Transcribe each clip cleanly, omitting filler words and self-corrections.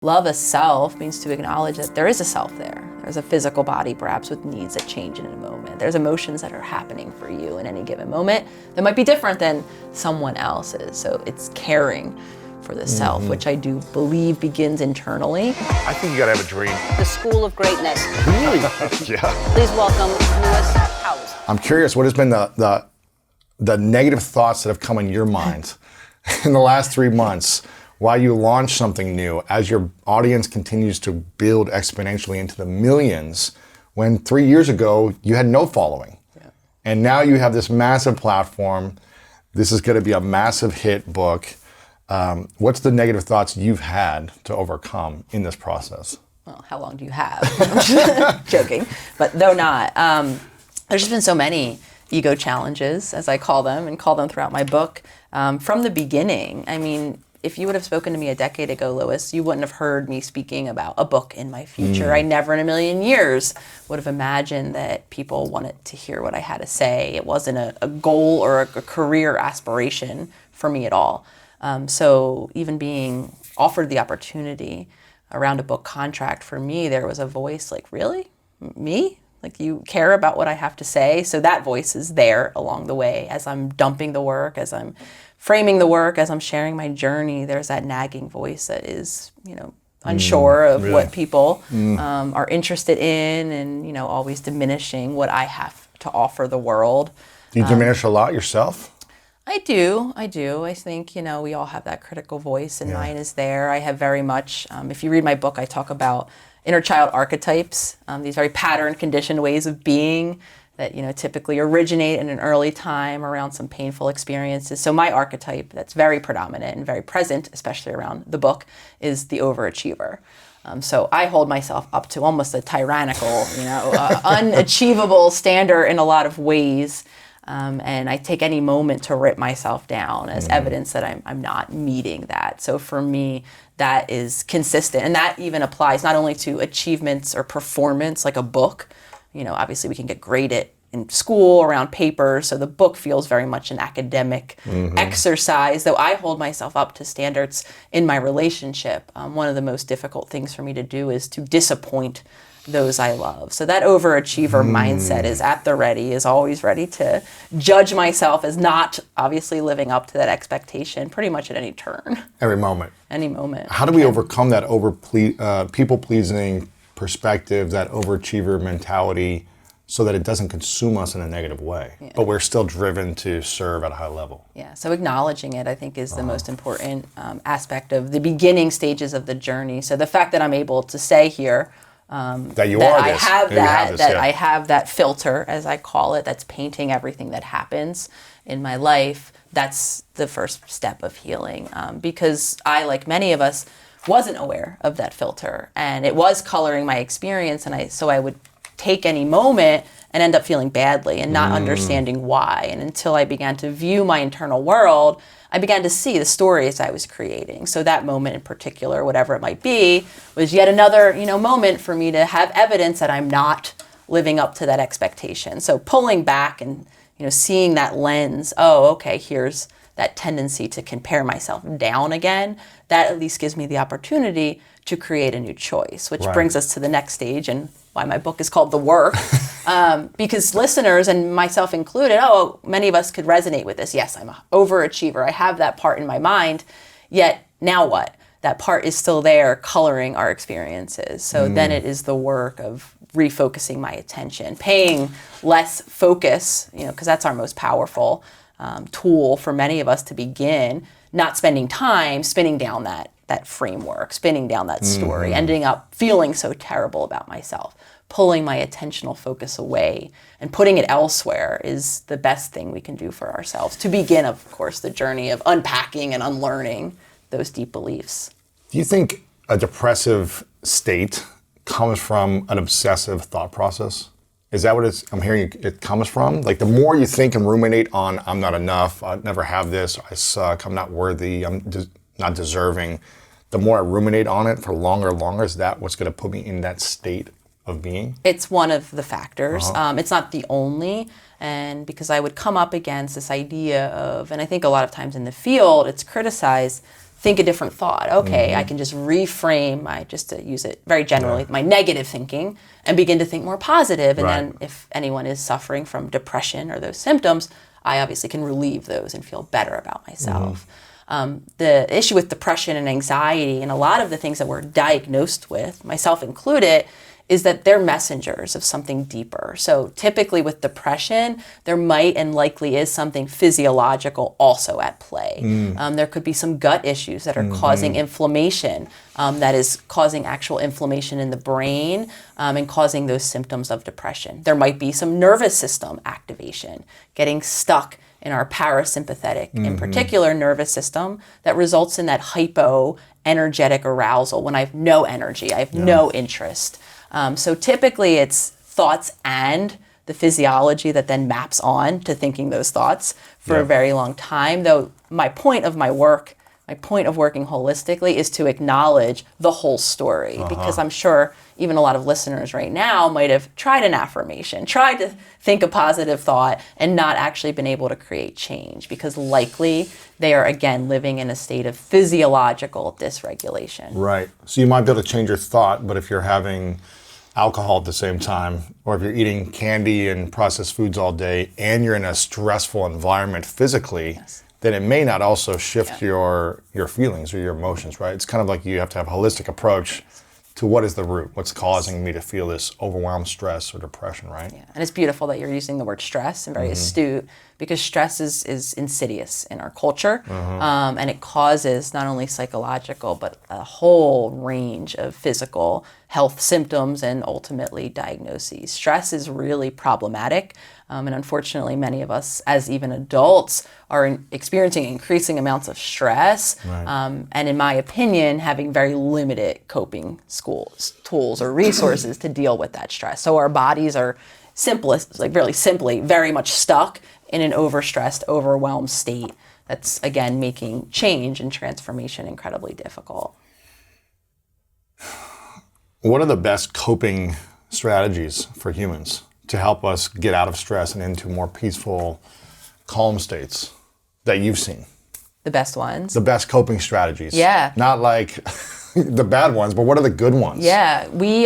Love a self means to acknowledge that there is a self there. There's a physical body, perhaps with needs that change in a moment. There's emotions that are happening for you in any given moment that might be different than someone else's. So it's caring for the self, which I do believe begins internally. I think you gotta have a dream. The School of Greatness. Really? Yeah. Please welcome Lewis Howes. I'm curious, what has been the negative thoughts that have come in your mind in the last 3 months while you launch something new, as your audience continues to build exponentially into the millions, when 3 years ago you had no following? Yeah. And now you have this massive platform. This is gonna be a massive hit book. What's the negative thoughts you've had to overcome in this process? Well, how long do you have? Joking, but though not. There's just been so many ego challenges, as I call them, and call them throughout my book. From the beginning, I mean, if you would have spoken to me a decade ago, Lewis, you wouldn't have heard me speaking about a book in my future. I never in a million years would have imagined that people wanted to hear what I had to say. It wasn't a goal or a career aspiration for me at all. So even being offered the opportunity around a book contract, for me, there was a voice like, really? Me? Like, you care about what I have to say? So that voice is there along the way as I'm dumping the work, as I'm framing the work, as I'm sharing my journey. There's that nagging voice that is, unsure of really? What people are interested in, and, always diminishing what I have to offer the world. Do you diminish a lot yourself? I do. I think, we all have that critical voice, and mine is there. I have very much, if you read my book, I talk about inner child archetypes, these very pattern conditioned ways of being that, typically originate in an early time around some painful experiences. So my archetype that's very predominant and very present, especially around the book, is the overachiever. So I hold myself up to almost a tyrannical, unachievable standard in a lot of ways. And I take any moment to rip myself down as evidence that I'm not meeting that. So for me, that is consistent. And that even applies not only to achievements or performance like a book. Obviously we can get graded in school around papers. So the book feels very much an academic exercise, though I hold myself up to standards in my relationship. One of the most difficult things for me to do is to disappoint those I love. So that overachiever mindset is at the ready, is always ready to judge myself as not obviously living up to that expectation pretty much at any turn. Every moment. Any moment. How do we overcome that people-pleasing perspective, that overachiever mentality, so that it doesn't consume us in a negative way, but we're still driven to serve at a high level? Yeah, so acknowledging it, I think, is the most important aspect of the beginning stages of the journey. So the fact that I'm able to say here, I have that filter, as I call it, that's painting everything that happens in my life. That's the first step of healing, because I, like many of us, wasn't aware of that filter, and it was coloring my experience. And so I would take any moment and end up feeling badly and not understanding why. And until I began to view my internal world, I began to see the stories I was creating. So that moment in particular, whatever it might be, was yet another, moment for me to have evidence that I'm not living up to that expectation. So pulling back and, seeing that lens, oh, okay, here's that tendency to compare myself down again, that at least gives me the opportunity to create a new choice, which brings us to the next stage and why my book is called The Work. Because listeners, and myself included, many of us could resonate with this. Yes, I'm an overachiever. I have that part in my mind. Yet, now what? That part is still there coloring our experiences. So then it is the work of refocusing my attention, paying less focus, because that's our most powerful tool for many of us to begin, not spending time spinning down that framework, spinning down that story, ending up feeling so terrible about myself. Pulling my attentional focus away and putting it elsewhere is the best thing we can do for ourselves to begin, of course, the journey of unpacking and unlearning those deep beliefs. Do you think a depressive state comes from an obsessive thought process? Is that what I'm hearing it comes from? Like, the more you think and ruminate on, I'm not enough, I'll never have this, I suck, I'm not worthy, I'm not deserving, the more I ruminate on it for longer and longer, is that what's going to put me in that state of being? It's one of the factors. It's not the only. And because I would come up against this idea of, and I think a lot of times in the field, it's criticized think a different thought. Okay, I can just reframe just to use it very generally, my negative thinking, and begin to think more positive. And then if anyone is suffering from depression or those symptoms, I obviously can relieve those and feel better about myself. The issue with depression and anxiety and a lot of the things that we're diagnosed with, myself included, is that they're messengers of something deeper. So typically with depression, there might and likely is something physiological also at play. There could be some gut issues that are causing inflammation, that is causing actual inflammation in the brain and causing those symptoms of depression. There might be some nervous system activation, getting stuck in our parasympathetic, in particular nervous system, that results in that hypo-energetic arousal when I have no energy, I have no interest. So typically it's thoughts and the physiology that then maps on to thinking those thoughts for a very long time. Though my point of working holistically is to acknowledge the whole story, because I'm sure even a lot of listeners right now might have tried an affirmation, tried to think a positive thought and not actually been able to create change, because likely they are again living in a state of physiological dysregulation. Right. So you might be able to change your thought, but if you're having alcohol at the same time, or if you're eating candy and processed foods all day and you're in a stressful environment physically, then it may not also shift your feelings or your emotions, right? It's kind of like you have to have a holistic approach to what is the root, what's causing me to feel this overwhelmed stress or depression, right? Yeah, and it's beautiful that you're using the word stress and very astute, because stress is insidious in our culture, and it causes not only psychological, but a whole range of physical health symptoms and ultimately diagnoses. Stress is really problematic, and unfortunately many of us as even adults are experiencing increasing amounts of stress, and in my opinion having very limited coping tools or resources to deal with that stress. So our bodies are really simply very much stuck in an overstressed, overwhelmed state that's again making change and transformation incredibly difficult. What are the best coping strategies for humans to help us get out of stress and into more peaceful, calm states that you've seen? The best ones? The best coping strategies. Yeah. Not like the bad ones, but what are the good ones? Yeah, we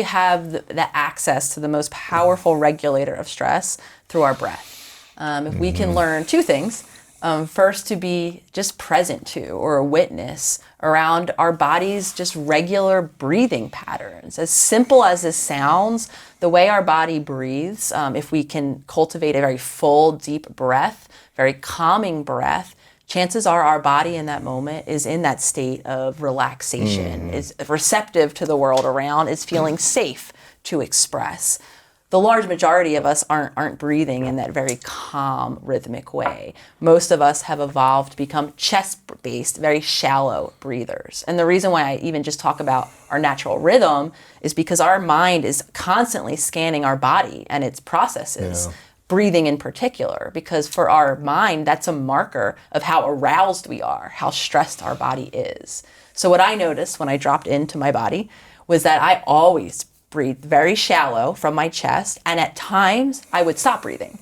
have the access to the most powerful regulator of stress through our breath. If we can learn two things. First, to be just present to or a witness around our body's just regular breathing patterns. As simple as this sounds, the way our body breathes, if we can cultivate a very full, deep breath, very calming breath, chances are our body in that moment is in that state of relaxation, is receptive to the world around, is feeling safe to express. The large majority of us aren't breathing in that very calm, rhythmic way. Most of us have evolved to become chest-based, very shallow breathers. And the reason why I even just talk about our natural rhythm is because our mind is constantly scanning our body and its processes, breathing in particular, because for our mind, that's a marker of how aroused we are, how stressed our body is. So what I noticed when I dropped into my body was that I always breathed very shallow from my chest, and at times I would stop breathing.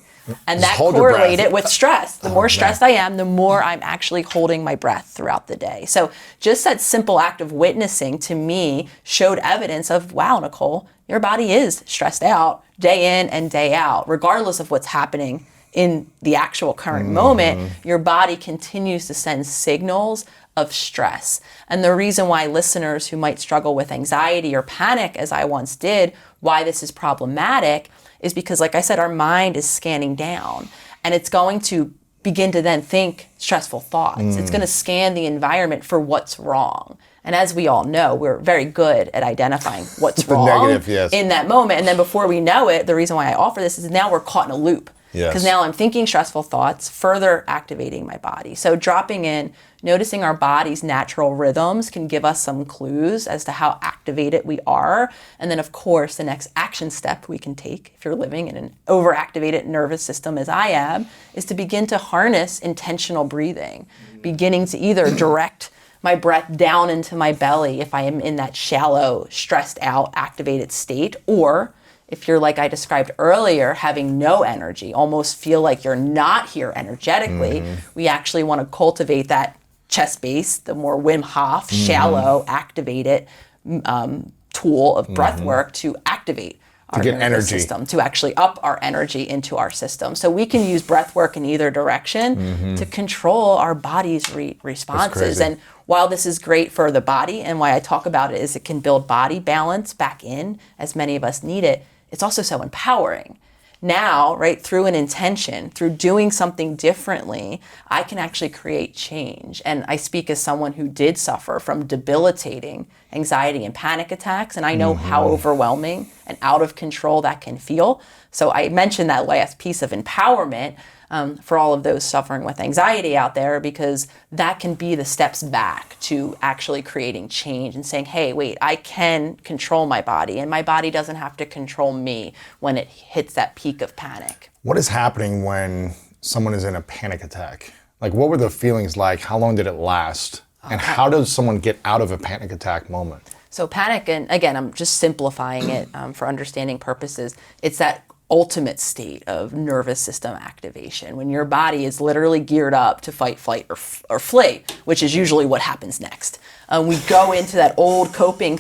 And that correlated with stress. The more stressed I am, the more I'm actually holding my breath throughout the day. So just that simple act of witnessing to me showed evidence of, wow, Nicole, your body is stressed out day in and day out, regardless of what's happening in the actual current moment. Your body continues to send signals of stress. And the reason why listeners who might struggle with anxiety or panic, as I once did, why this is problematic is because, like I said, our mind is scanning down and it's going to begin to then think stressful thoughts. It's going to scan the environment for what's wrong. And as we all know, we're very good at identifying what's wrong in that moment. And then before we know it, the reason why I offer this is now we're caught in a loop. Because now I'm thinking stressful thoughts, further activating my body. So dropping in, noticing our body's natural rhythms can give us some clues as to how activated we are. And then, of course, the next action step we can take, if you're living in an overactivated nervous system as I am, is to begin to harness intentional breathing, beginning to either direct my breath down into my belly if I am in that shallow, stressed out, activated state, or if you're, like I described earlier, having no energy, almost feel like you're not here energetically, we actually want to cultivate that chest-based, the more Wim Hof, shallow, activated tool of breath work to activate our get nervous energy. system, to actually up our energy into our system. So we can use breath work in either direction to control our body's responses. crazy. And while this is great for the body, and why I talk about it is it can build body balance back in, as many of us need it, it's also so empowering. Now, right, through an intention, through doing something differently, I can actually create change. And I speak as someone who did suffer from debilitating anxiety and panic attacks, and I know how overwhelming and out of control that can feel. So I mentioned that last piece of empowerment for all of those suffering with anxiety out there, because that can be the steps back to actually creating change and saying, hey, wait, I can control my body, and my body doesn't have to control me when it hits that peak of panic. What is happening when someone is in a panic attack? Like, what were the feelings like? How long did it last? And how does someone get out of a panic attack moment? So panic, and again, I'm just simplifying it for understanding purposes, it's that ultimate state of nervous system activation when your body is literally geared up to fight, flight, or flee, which is usually what happens next. We go into that old coping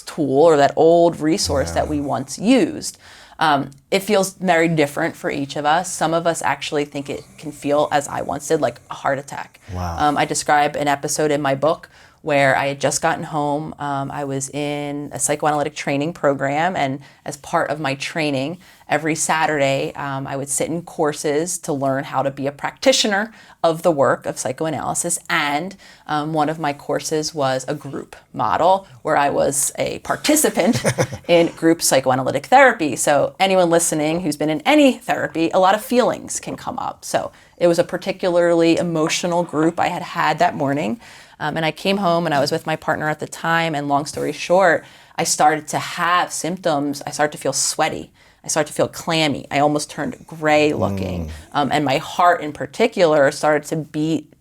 tool or that old resource that we once used. It feels very different for each of us. Some of us actually think it can feel, as I once did, like a heart attack. Wow. I describe an episode in my book where I had just gotten home. I was in a psychoanalytic training program, and as part of my training, every Saturday I would sit in courses to learn how to be a practitioner of the work of psychoanalysis, and one of my courses was a group model where I was a participant in group psychoanalytic therapy. So anyone listening who's been in any therapy, a lot of feelings can come up. So it was a particularly emotional group I had had that morning. And I came home and I was with my partner at the time, and long story short, I started to have symptoms. I started to feel sweaty. I started to feel clammy. I almost turned gray looking. And my heart in particular started to beat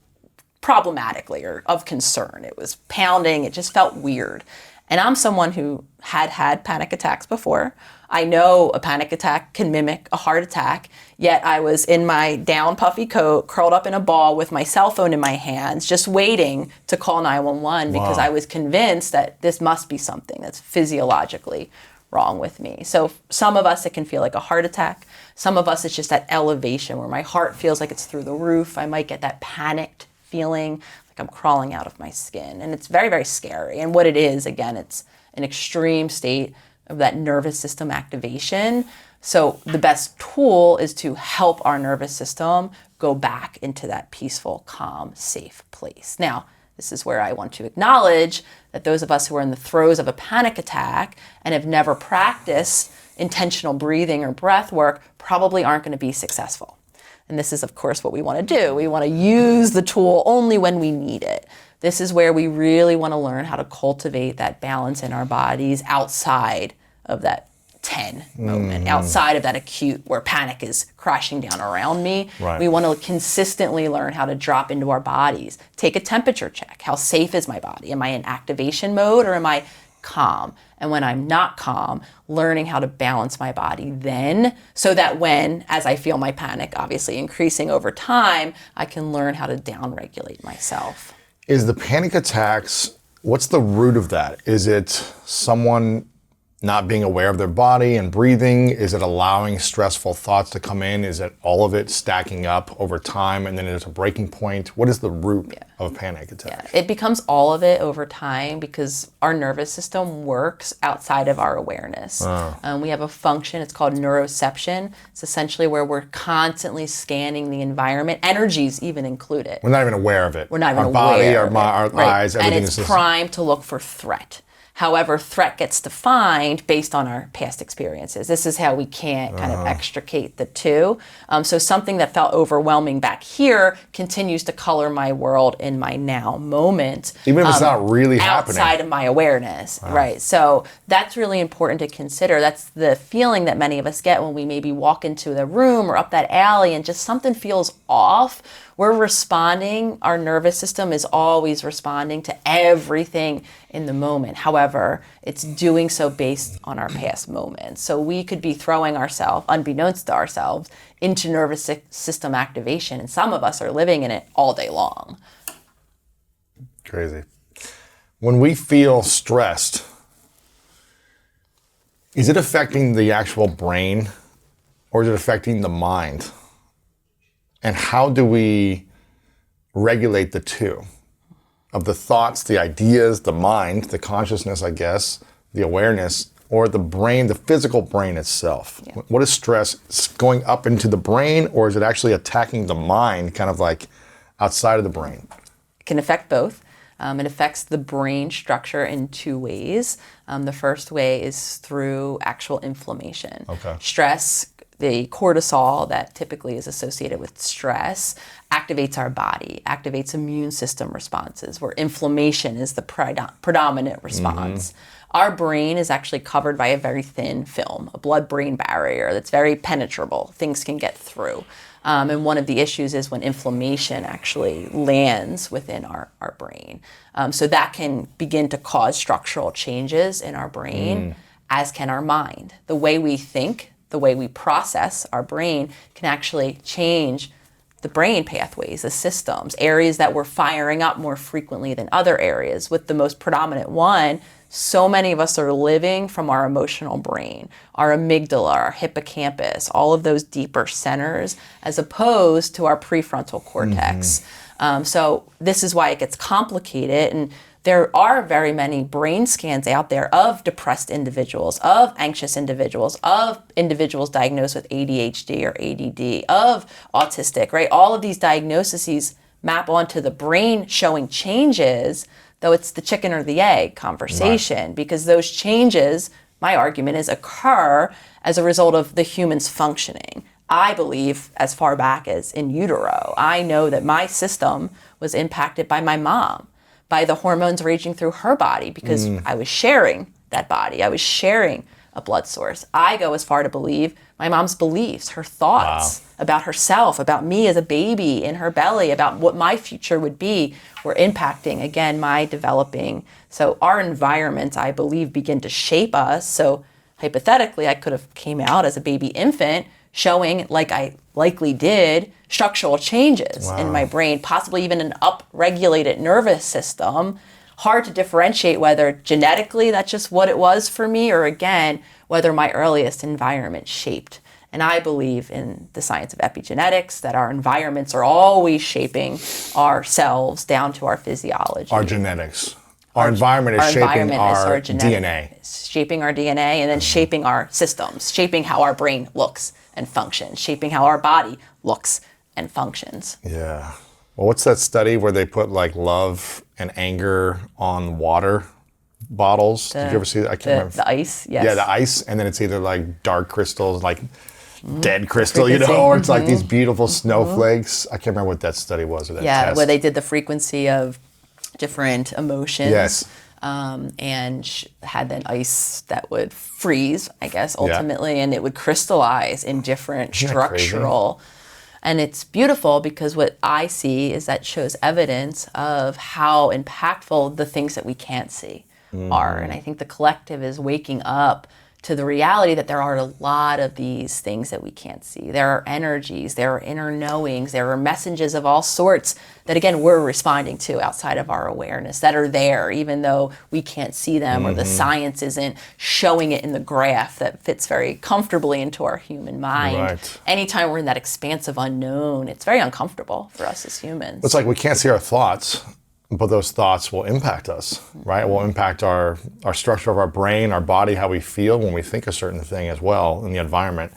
problematically or of concern. It was pounding. It just felt weird. And I'm someone who had panic attacks before. I know a panic attack can mimic a heart attack, yet I was in my down puffy coat, curled up in a ball with my cell phone in my hands, just waiting to call 911 because I was convinced that this must be something that's physiologically wrong with me. So some of us, it can feel like a heart attack. Some of us, it's just that elevation where my heart feels like it's through the roof. I might get that panicked feeling like I'm crawling out of my skin. And it's very, very scary. And what it is, again, it's an extreme state of that nervous system activation. So the best tool is to help our nervous system go back into that peaceful, calm, safe place. Now, this is where I want to acknowledge that those of us who are in the throes of a panic attack and have never practiced intentional breathing or breath work probably aren't going to be successful. And this is, of course, what we want to do. We want to use the tool only when we need it. This is where we really want to learn how to cultivate that balance in our bodies outside of that 10 moment, outside of that acute where panic is crashing down around me. Right. We want to consistently learn how to drop into our bodies, take a temperature check. How safe is my body? Am I in activation mode or am I calm? And when I'm not calm, learning how to balance my body then, so that when, as I feel my panic obviously increasing over time, I can learn how to downregulate myself. Is the panic attacks, what's the root of that? Is it someone not being aware of their body and breathing? Is it allowing stressful thoughts to come in? Is it all of it stacking up over time and then there's a breaking point? What is the root of a panic attack? It becomes all of it over time because our nervous system works outside of our awareness. We have a function, it's called neuroception. It's essentially where we're constantly scanning the environment, energies even included. We're not even aware of it. We're not even our body, aware our, of it. our eyes, everything and it's is primed to look for threat. However, threat gets defined based on our past experiences. This is how we can't kind of extricate the two. So something that felt overwhelming back here continues to color my world in my now moment. Even if it's not really happening. Outside of my awareness, right? So that's really important to consider. That's the feeling that many of us get when we maybe walk into the room or up that alley and just something feels off. We're responding, our nervous system is always responding to everything in the moment. However, it's doing so based on our past moments. So we could be throwing ourselves, unbeknownst to ourselves, into nervous system activation, and some of us are living in it all day long. Crazy. When we feel stressed, is it affecting the actual brain or is it affecting the mind? And how do we regulate the two? Of the thoughts, the ideas, the mind, the consciousness, I guess, the awareness, or the brain, the physical brain itself. Yeah. What is stress? It's going up into the brain, or is it actually attacking the mind, kind of like outside of the brain? It can affect both. It affects the brain structure in two ways. The first way is through actual inflammation. Okay. Stress, the cortisol that typically is associated with stress, activates our body, activates immune system responses, where inflammation is the predominant response. Our brain is actually covered by a very thin film, a blood-brain barrier that's very penetrable. Things can get through. And one of the issues is when inflammation actually lands within our brain. So that can begin to cause structural changes in our brain, as can our mind. The way we think, the way we process our brain can actually change the brain pathways, the systems, areas that we're firing up more frequently than other areas. With the most predominant one, so many of us are living from our emotional brain, our amygdala, our hippocampus, all of those deeper centers, as opposed to our prefrontal cortex. So this is why it gets complicated. And there are very many brain scans out there of depressed individuals, of anxious individuals, of individuals diagnosed with ADHD or ADD, of autistic, right? All of these diagnoses map onto the brain showing changes, though it's the chicken or the egg conversation, because those changes, my argument is, occur as a result of the human's functioning. I believe as far back as in utero. I know that my system was impacted by my mom, by the hormones raging through her body, because I was sharing that body. I was sharing a blood source. I go as far to believe my mom's beliefs, her thoughts about herself, about me as a baby in her belly, about what my future would be, were impacting, again, my developing. So our environments, I believe, begin to shape us. So hypothetically, I could have came out as a baby infant showing, like I likely did, structural changes in my brain, possibly even an upregulated nervous system. Hard to differentiate whether genetically that's just what it was for me, or again, whether my earliest environment shaped. And I believe in the science of epigenetics, that our environments are always shaping ourselves down to our physiology. Our genetics. Our environment is shaping our DNA. It's shaping our DNA, and then shaping our systems, shaping how our brain looks and functions, shaping how our body looks and functions. Yeah. Well, what's that study where they put like love and anger on water bottles? Did you ever see that? I can't remember. The ice, yes. Yeah, the ice, and then it's either like dark crystals, like dead crystal, you know, or it's like these beautiful snowflakes. I can't remember what that study was, or that test. Where they did the frequency of different emotions. Yes. And had then ice that would freeze, I guess, ultimately, and it would crystallize in different structural. And it's beautiful because what I see is that shows evidence of how impactful the things that we can't see are. And I think the collective is waking up to the reality that there are a lot of these things that we can't see. There are energies, there are inner knowings, there are messages of all sorts that, again, we're responding to outside of our awareness, that are there, even though we can't see them, or the science isn't showing it in the graph that fits very comfortably into our human mind. Right. Anytime we're in that expansive unknown, it's very uncomfortable for us as humans. It's like we can't see our thoughts, but those thoughts will impact us, right? It will impact our structure of our brain, our body, how we feel when we think a certain thing as well in the environment.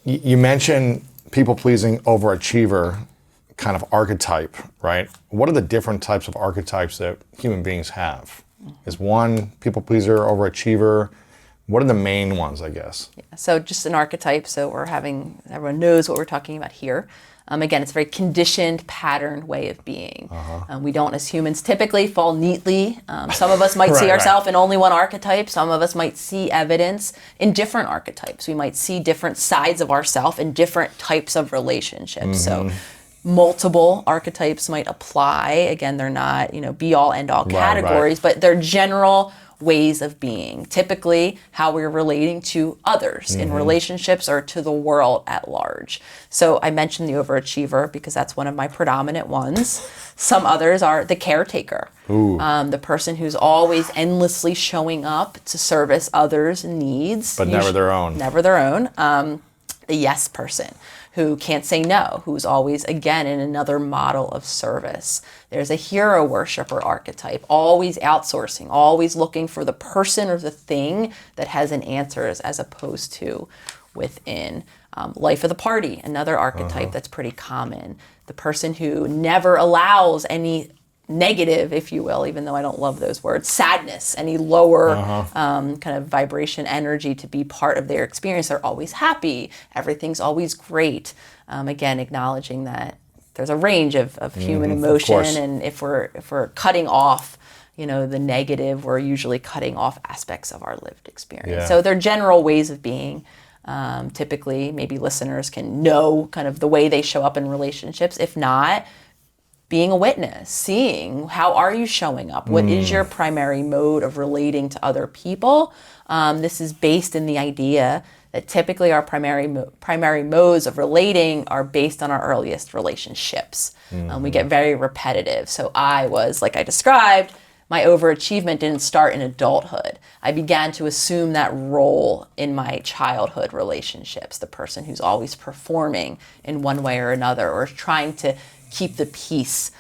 You mentioned people-pleasing, overachiever kind of archetype, right? What are the different types of archetypes that human beings have? Is one people-pleaser, overachiever? What are the main ones, I guess? Yeah, so just an archetype, so everyone knows what we're talking about here. Again, it's a very conditioned, patterned way of being. We don't, as humans, typically fall neatly. Some of us might see ourselves in only one archetype. Some of us might see evidence in different archetypes. We might see different sides of ourselves in different types of relationships. So multiple archetypes might apply. Again, they're not, be-all, end-all categories, but they're general ways of being, typically how we're relating to others in relationships or to the world at large. So I mentioned the overachiever because that's one of my predominant ones. Some others are the caretaker, the person who's always endlessly showing up to service others' needs. But never their own. Never their own. The yes person, who can't say no, who's always, again, in another model of service. There's a hero worshiper archetype, always outsourcing, always looking for the person or the thing that has an answer as opposed to within. Life of the party, another archetype that's pretty common. The person who never allows any negative, if you will, even though I don't love those words, sadness, any lower kind of vibration energy to be part of their experience. They're always happy. Everything's always great. Again, acknowledging that there's a range of human emotion, and if we're cutting off, the negative, we're usually cutting off aspects of our lived experience. Yeah. So they're general ways of being. Typically, maybe listeners can know kind of the way they show up in relationships. If not, being a witness, seeing how are you showing up? What is your primary mode of relating to other people? This is based in the idea that typically our primary modes of relating are based on our earliest relationships. We get very repetitive. So I was, like I described, my overachievement didn't start in adulthood. I began to assume that role in my childhood relationships, the person who's always performing in one way or another, or trying to keep the peace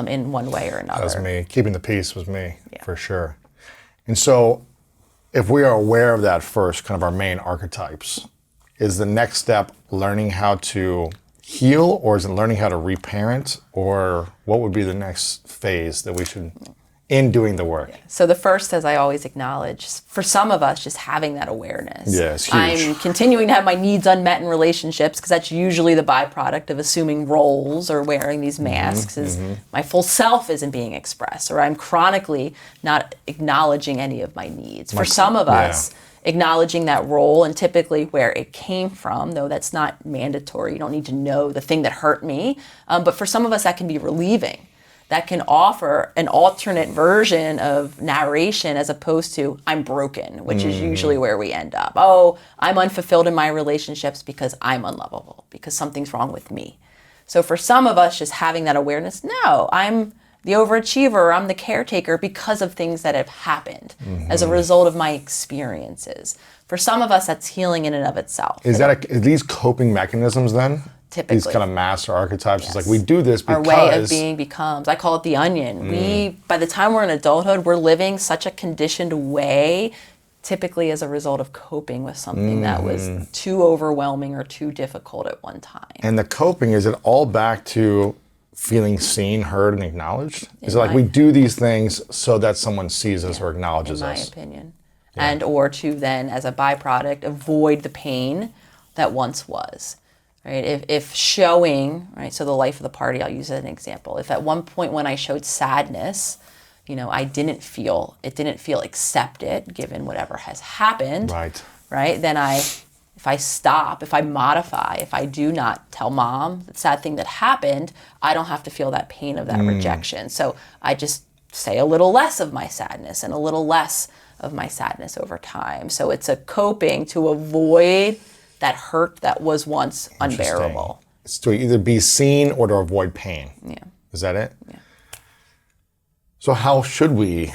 in one way or another. That was me. Keeping the peace was me, for sure. And so if we are aware of that first, kind of our main archetypes, is the next step learning how to heal, or is it learning how to reparent, or what would be the next phase that we should in doing the work? So the first, as I always acknowledge, for some of us, just having that awareness. Yeah, it's huge. I'm continuing to have my needs unmet in relationships because that's usually the byproduct of assuming roles or wearing these masks. My full self isn't being expressed, or I'm chronically not acknowledging any of my needs. For some of us, acknowledging that role and typically where it came from, though that's not mandatory. You don't need to know the thing that hurt me. But for some of us, that can be relieving. That can offer an alternate version of narration as opposed to I'm broken, which is usually where we end up. Oh, I'm unfulfilled in my relationships because I'm unlovable, because something's wrong with me. So for some of us, just having that awareness, no, I'm the overachiever, I'm the caretaker because of things that have happened as a result of my experiences. For some of us, that's healing in and of itself. Is these coping mechanisms then? Typically. These kind of master archetypes. Yes. It's like we do this because... Our way of being becomes, I call it the onion. By the time we're in adulthood, we're living such a conditioned way, typically as a result of coping with something that was too overwhelming or too difficult at one time. And the coping, is it all back to feeling seen, heard, and acknowledged? Is it like we do these things so that someone sees us or acknowledges us? In my opinion. Yeah. And or to then, as a byproduct, avoid the pain that once was. Right? If showing, right, so the life of the party, I'll use as an example. If at one point when I showed sadness, I didn't feel accepted given whatever has happened, right? Then if I stop, if I modify, if I do not tell mom the sad thing that happened, I don't have to feel that pain of that rejection. So I just say a little less of my sadness and a little less of my sadness over time. So it's a coping to avoid that hurt that was once unbearable. It's to either be seen or to avoid pain. Yeah. Is that it? Yeah. So how should we,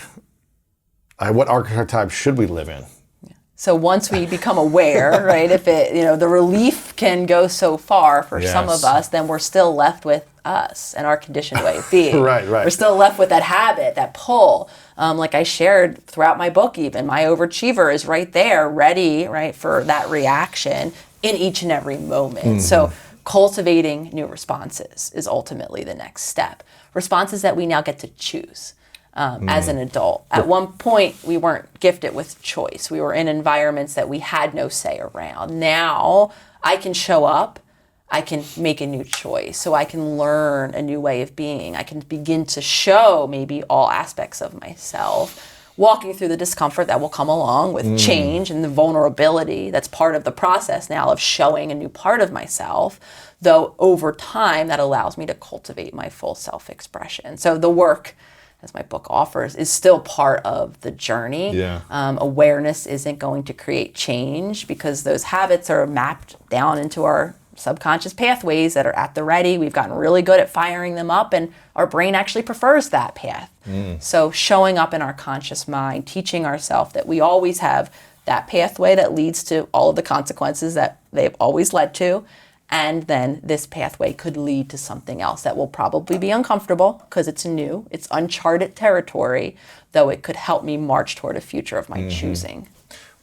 what archetype should we live in? Yeah. So once we become aware, right, if the relief can go so far for some of us, then we're still left with us and our conditioned way of being. Right. We're still left with that habit, that pull. Like I shared throughout my book even, my overachiever is right there, ready, right, for that reaction in each and every moment. So cultivating new responses is ultimately the next step. Responses that we now get to choose as an adult. At one point, we weren't gifted with choice. We were in environments that we had no say around. Now, I can show up. I can make a new choice. So I can learn a new way of being. I can begin to show maybe all aspects of myself, walking through the discomfort that will come along with change and the vulnerability that's part of the process now of showing a new part of myself, though over time that allows me to cultivate my full self-expression. So the work, as my book offers, is still part of the journey. Yeah. Awareness isn't going to create change because those habits are mapped down into our subconscious pathways that are at the ready. We've gotten really good at firing them up, and our brain actually prefers that path. So showing up in our conscious mind, teaching ourselves that we always have that pathway that leads to all of the consequences that they've always led to. And then this pathway could lead to something else that will probably be uncomfortable because it's new, it's uncharted territory, though it could help me march toward a future of my choosing.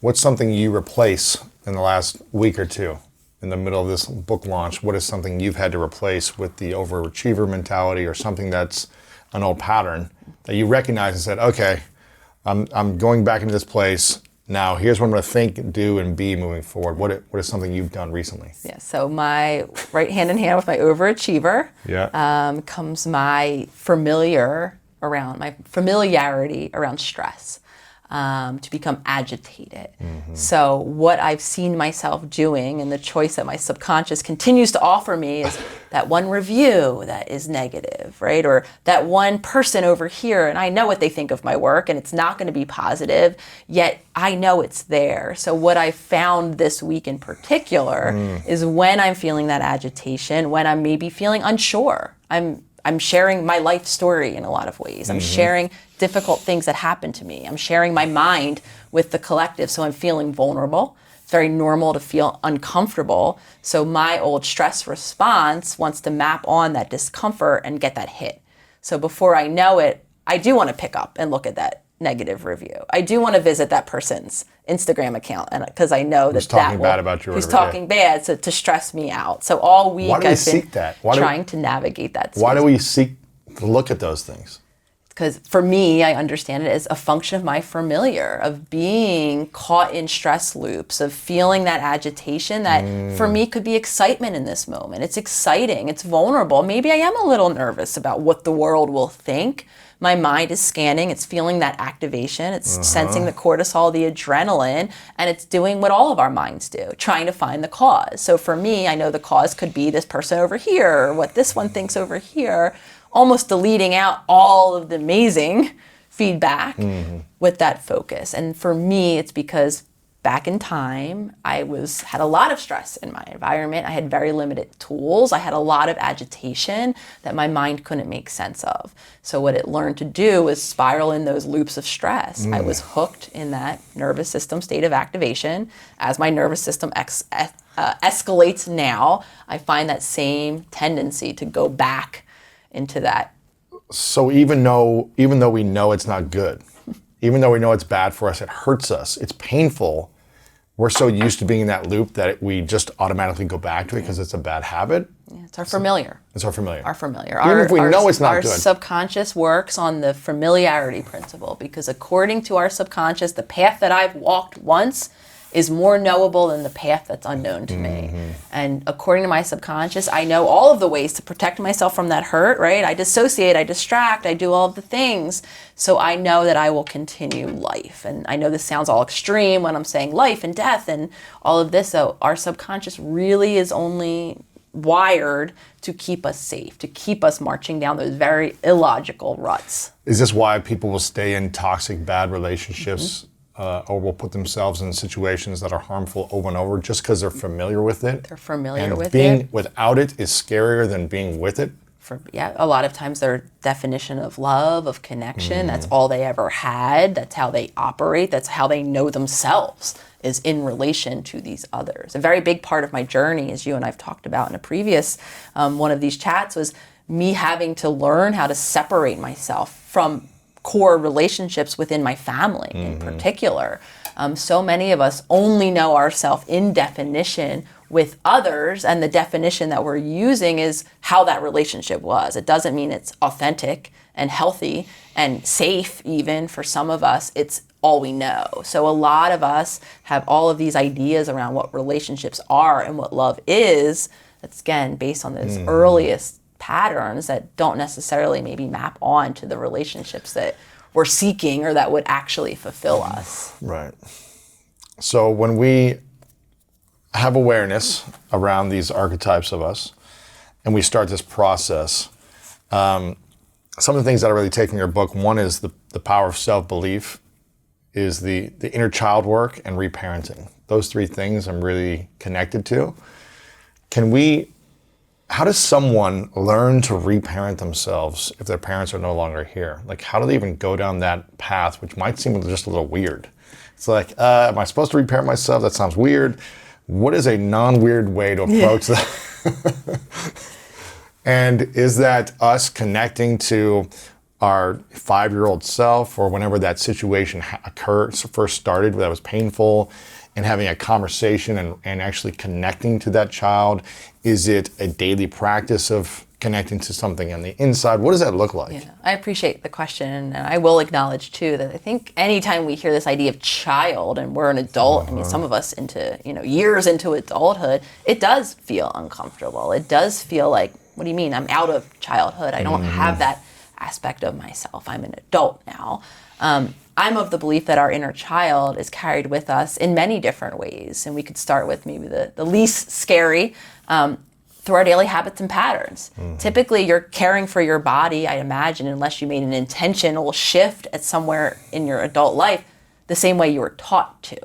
What's something you replace in the last week or two in the middle of this book launch? What is something you've had to replace with the overachiever mentality, or something that's an old pattern that you recognize and said, okay, I'm going back into this place. Now, here's what I'm going to think, do, and be moving forward. What is something you've done recently? Yeah, so my right hand in hand with my overachiever comes my familiarity around stress, to become agitated. So what I've seen myself doing, and the choice that my subconscious continues to offer me, is that one review that is negative, right? Or that one person over here, and I know what they think of my work, and it's not going to be positive, yet I know it's there. So what I found this week in particular is when I'm feeling that agitation, when I'm maybe feeling unsure, I'm sharing my life story in a lot of ways. I'm sharing difficult things that happen to me. I'm sharing my mind with the collective, so I'm feeling vulnerable. It's very normal to feel uncomfortable. So my old stress response wants to map on that discomfort and get that hit. So before I know it, I do want to pick up and look at that negative review. I do want to visit that person's Instagram account, and because I know Who's talking bad about you. Who's talking bad, so to stress me out. So all week I've been trying to navigate that space. Why do we seek to look at those things? Because for me, I understand it as a function of my familiar, of being caught in stress loops, of feeling that agitation that for me could be excitement in this moment. It's exciting, it's vulnerable. Maybe I am a little nervous about what the world will think. My mind is scanning, it's feeling that activation, it's sensing the cortisol, the adrenaline, and it's doing what all of our minds do, trying to find the cause. So for me, I know the cause could be this person over here, or what this one thinks over here, almost deleting out all of the amazing feedback with that focus. And for me, it's because back in time, I had a lot of stress in my environment. I had very limited tools. I had a lot of agitation that my mind couldn't make sense of. So what it learned to do was spiral in those loops of stress. I was hooked in that nervous system state of activation. As my nervous system escalates now, I find that same tendency to go back into that. So even though we know it's not good, even though we know it's bad for us, it hurts us, it's painful, we're so used to being in that loop that we just automatically go back to it because it's a bad habit. Yeah, it's our familiar. It's our familiar. Our familiar. Even if we know it's not our good. Our subconscious works on the familiarity principle, because according to our subconscious, the path that I've walked once is more knowable than the path that's unknown to me. And according to my subconscious, I know all of the ways to protect myself from that hurt, right? I dissociate, I distract, I do all of the things. So I know that I will continue life. And I know this sounds all extreme when I'm saying life and death and all of this. So our subconscious really is only wired to keep us safe, to keep us marching down those very illogical ruts. Is this why people will stay in toxic, bad relationships? Or will put themselves in situations that are harmful over and over just because they're familiar with it? They're familiar with it. Being without it is scarier than being with it? A lot of times their definition of love, of connection, that's all they ever had. That's how they operate. That's how they know themselves, is in relation to these others. A very big part of my journey, as you and I've talked about in a previous one of these chats, was me having to learn how to separate myself from core relationships within my family in particular. So many of us only know ourselves in definition with others, and the definition that we're using is how that relationship was. It doesn't mean it's authentic and healthy and safe. Even for some of us, it's all we know. So a lot of us have all of these ideas around what relationships are and what love is. That's, again, based on those earliest patterns that don't necessarily maybe map on to the relationships that we're seeking or that would actually fulfill us. Right. So when we have awareness around these archetypes of us and we start this process, some of the things that I really take from your book, one is the power of self-belief, is the inner child work and reparenting. Those three things I'm really connected to. How does someone learn to reparent themselves if their parents are no longer here? Like, how do they even go down that path, which might seem just a little weird? It's like, am I supposed to reparent myself? That sounds weird. What is a non-weird way to approach that? And is that us connecting to our 5-year-old self, or whenever that situation first started, that was painful, and having a conversation and actually connecting to that child? Is it a daily practice of connecting to something on the inside? What does that look like? Yeah, I appreciate the question, and I will acknowledge too that I think anytime we hear this idea of child and we're an adult, I mean, some of us into years into adulthood, it does feel uncomfortable. It does feel like, what do you mean? I'm out of childhood. I don't have that aspect of myself. I'm an adult now. I'm of the belief that our inner child is carried with us in many different ways, and we could start with maybe the least scary. Through our daily habits and patterns. Typically, you're caring for your body, I imagine, unless you made an intentional shift at somewhere in your adult life, the same way you were taught to.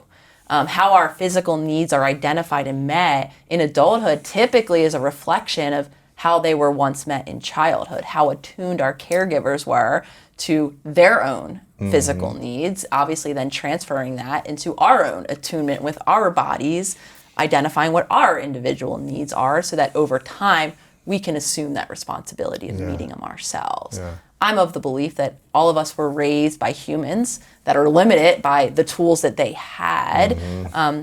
How our physical needs are identified and met in adulthood typically is a reflection of how they were once met in childhood, how attuned our caregivers were to their own physical needs, obviously then transferring that into our own attunement with our bodies, identifying what our individual needs are so that over time we can assume that responsibility of meeting them ourselves. Yeah. I'm of the belief that all of us were raised by humans that are limited by the tools that they had.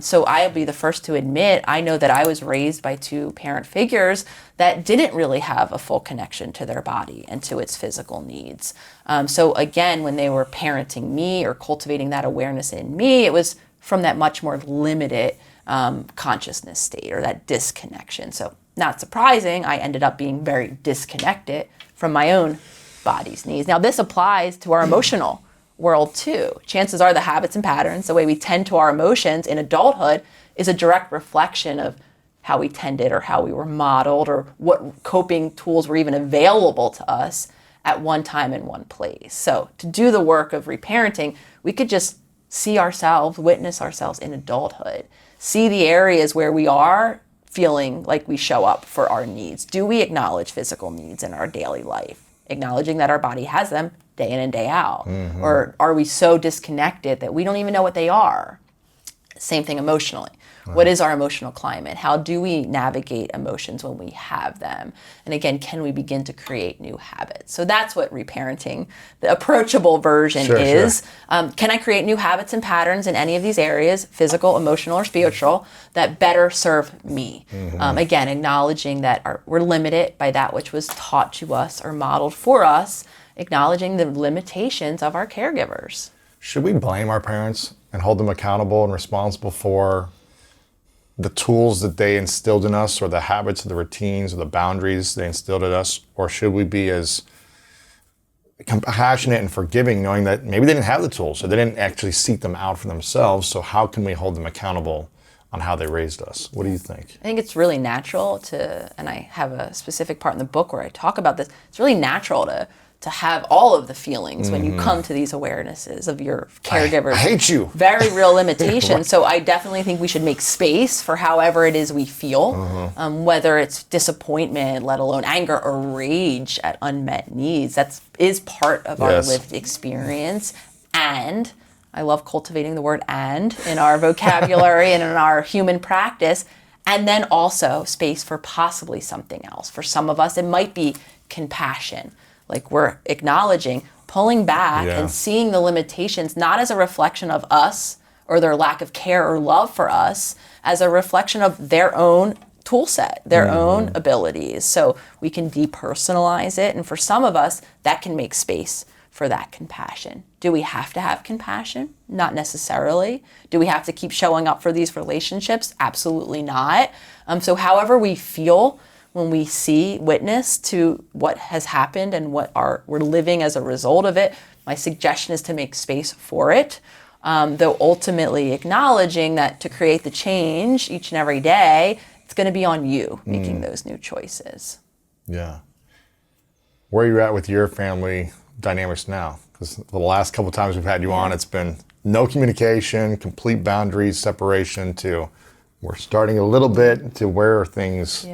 So I'll be the first to admit, I know that I was raised by 2 parent figures that didn't really have a full connection to their body and to its physical needs. So again, when they were parenting me or cultivating that awareness in me, it was from that much more limited consciousness state or that disconnection. So not surprising, I ended up being very disconnected from my own body's needs. Now this applies to our emotional world too. Chances are the habits and patterns, the way we tend to our emotions in adulthood, is a direct reflection of how we tended or how we were modeled or what coping tools were even available to us at one time in one place. So to do the work of reparenting, we could just see ourselves, witness ourselves in adulthood. See the areas where we are feeling like we show up for our needs. Do we acknowledge physical needs in our daily life? Acknowledging that our body has them day in and day out. Or are we so disconnected that we don't even know what they are? Same thing emotionally. What is our emotional climate? How do we navigate emotions when we have them? And again, can we begin to create new habits? So that's what reparenting, the approachable version is. Can I create new habits and patterns in any of these areas, physical, emotional, or spiritual, that better serve me? Again, acknowledging that we're limited by that which was taught to us or modeled for us, acknowledging the limitations of our caregivers. Should we blame our parents and hold them accountable and responsible for the tools that they instilled in us, or the habits or the routines or the boundaries they instilled in us? Or should we be as compassionate and forgiving, knowing that maybe they didn't have the tools, or they didn't actually seek them out for themselves? So how can we hold them accountable on how they raised us? What do you think? I think it's really natural to, and I have a specific part in the book where I talk about this, it's really natural to have all of the feelings when you come to these awarenesses of your caregivers. I hate you. Very real limitations. So I definitely think we should make space for however it is we feel, whether it's disappointment, let alone anger or rage at unmet needs. That is part of our lived experience. And I love cultivating the word "and" in our vocabulary and in our human practice. And then also space for possibly something else. For some of us, it might be compassion. Like we're acknowledging, pulling back and seeing the limitations, not as a reflection of us or their lack of care or love for us, as a reflection of their own tool set, their own abilities. So we can depersonalize it. And for some of us, that can make space for that compassion. Do we have to have compassion? Not necessarily. Do we have to keep showing up for these relationships? Absolutely not. So however we feel when we witness to what has happened and what we're living as a result of it, my suggestion is to make space for it, though ultimately acknowledging that to create the change each and every day, it's going to be on you making those new choices. Yeah. where are you at with your family dynamics now? Because the last couple of times we've had you on, it's been no communication, complete boundaries, separation, to we're starting a little bit to where are things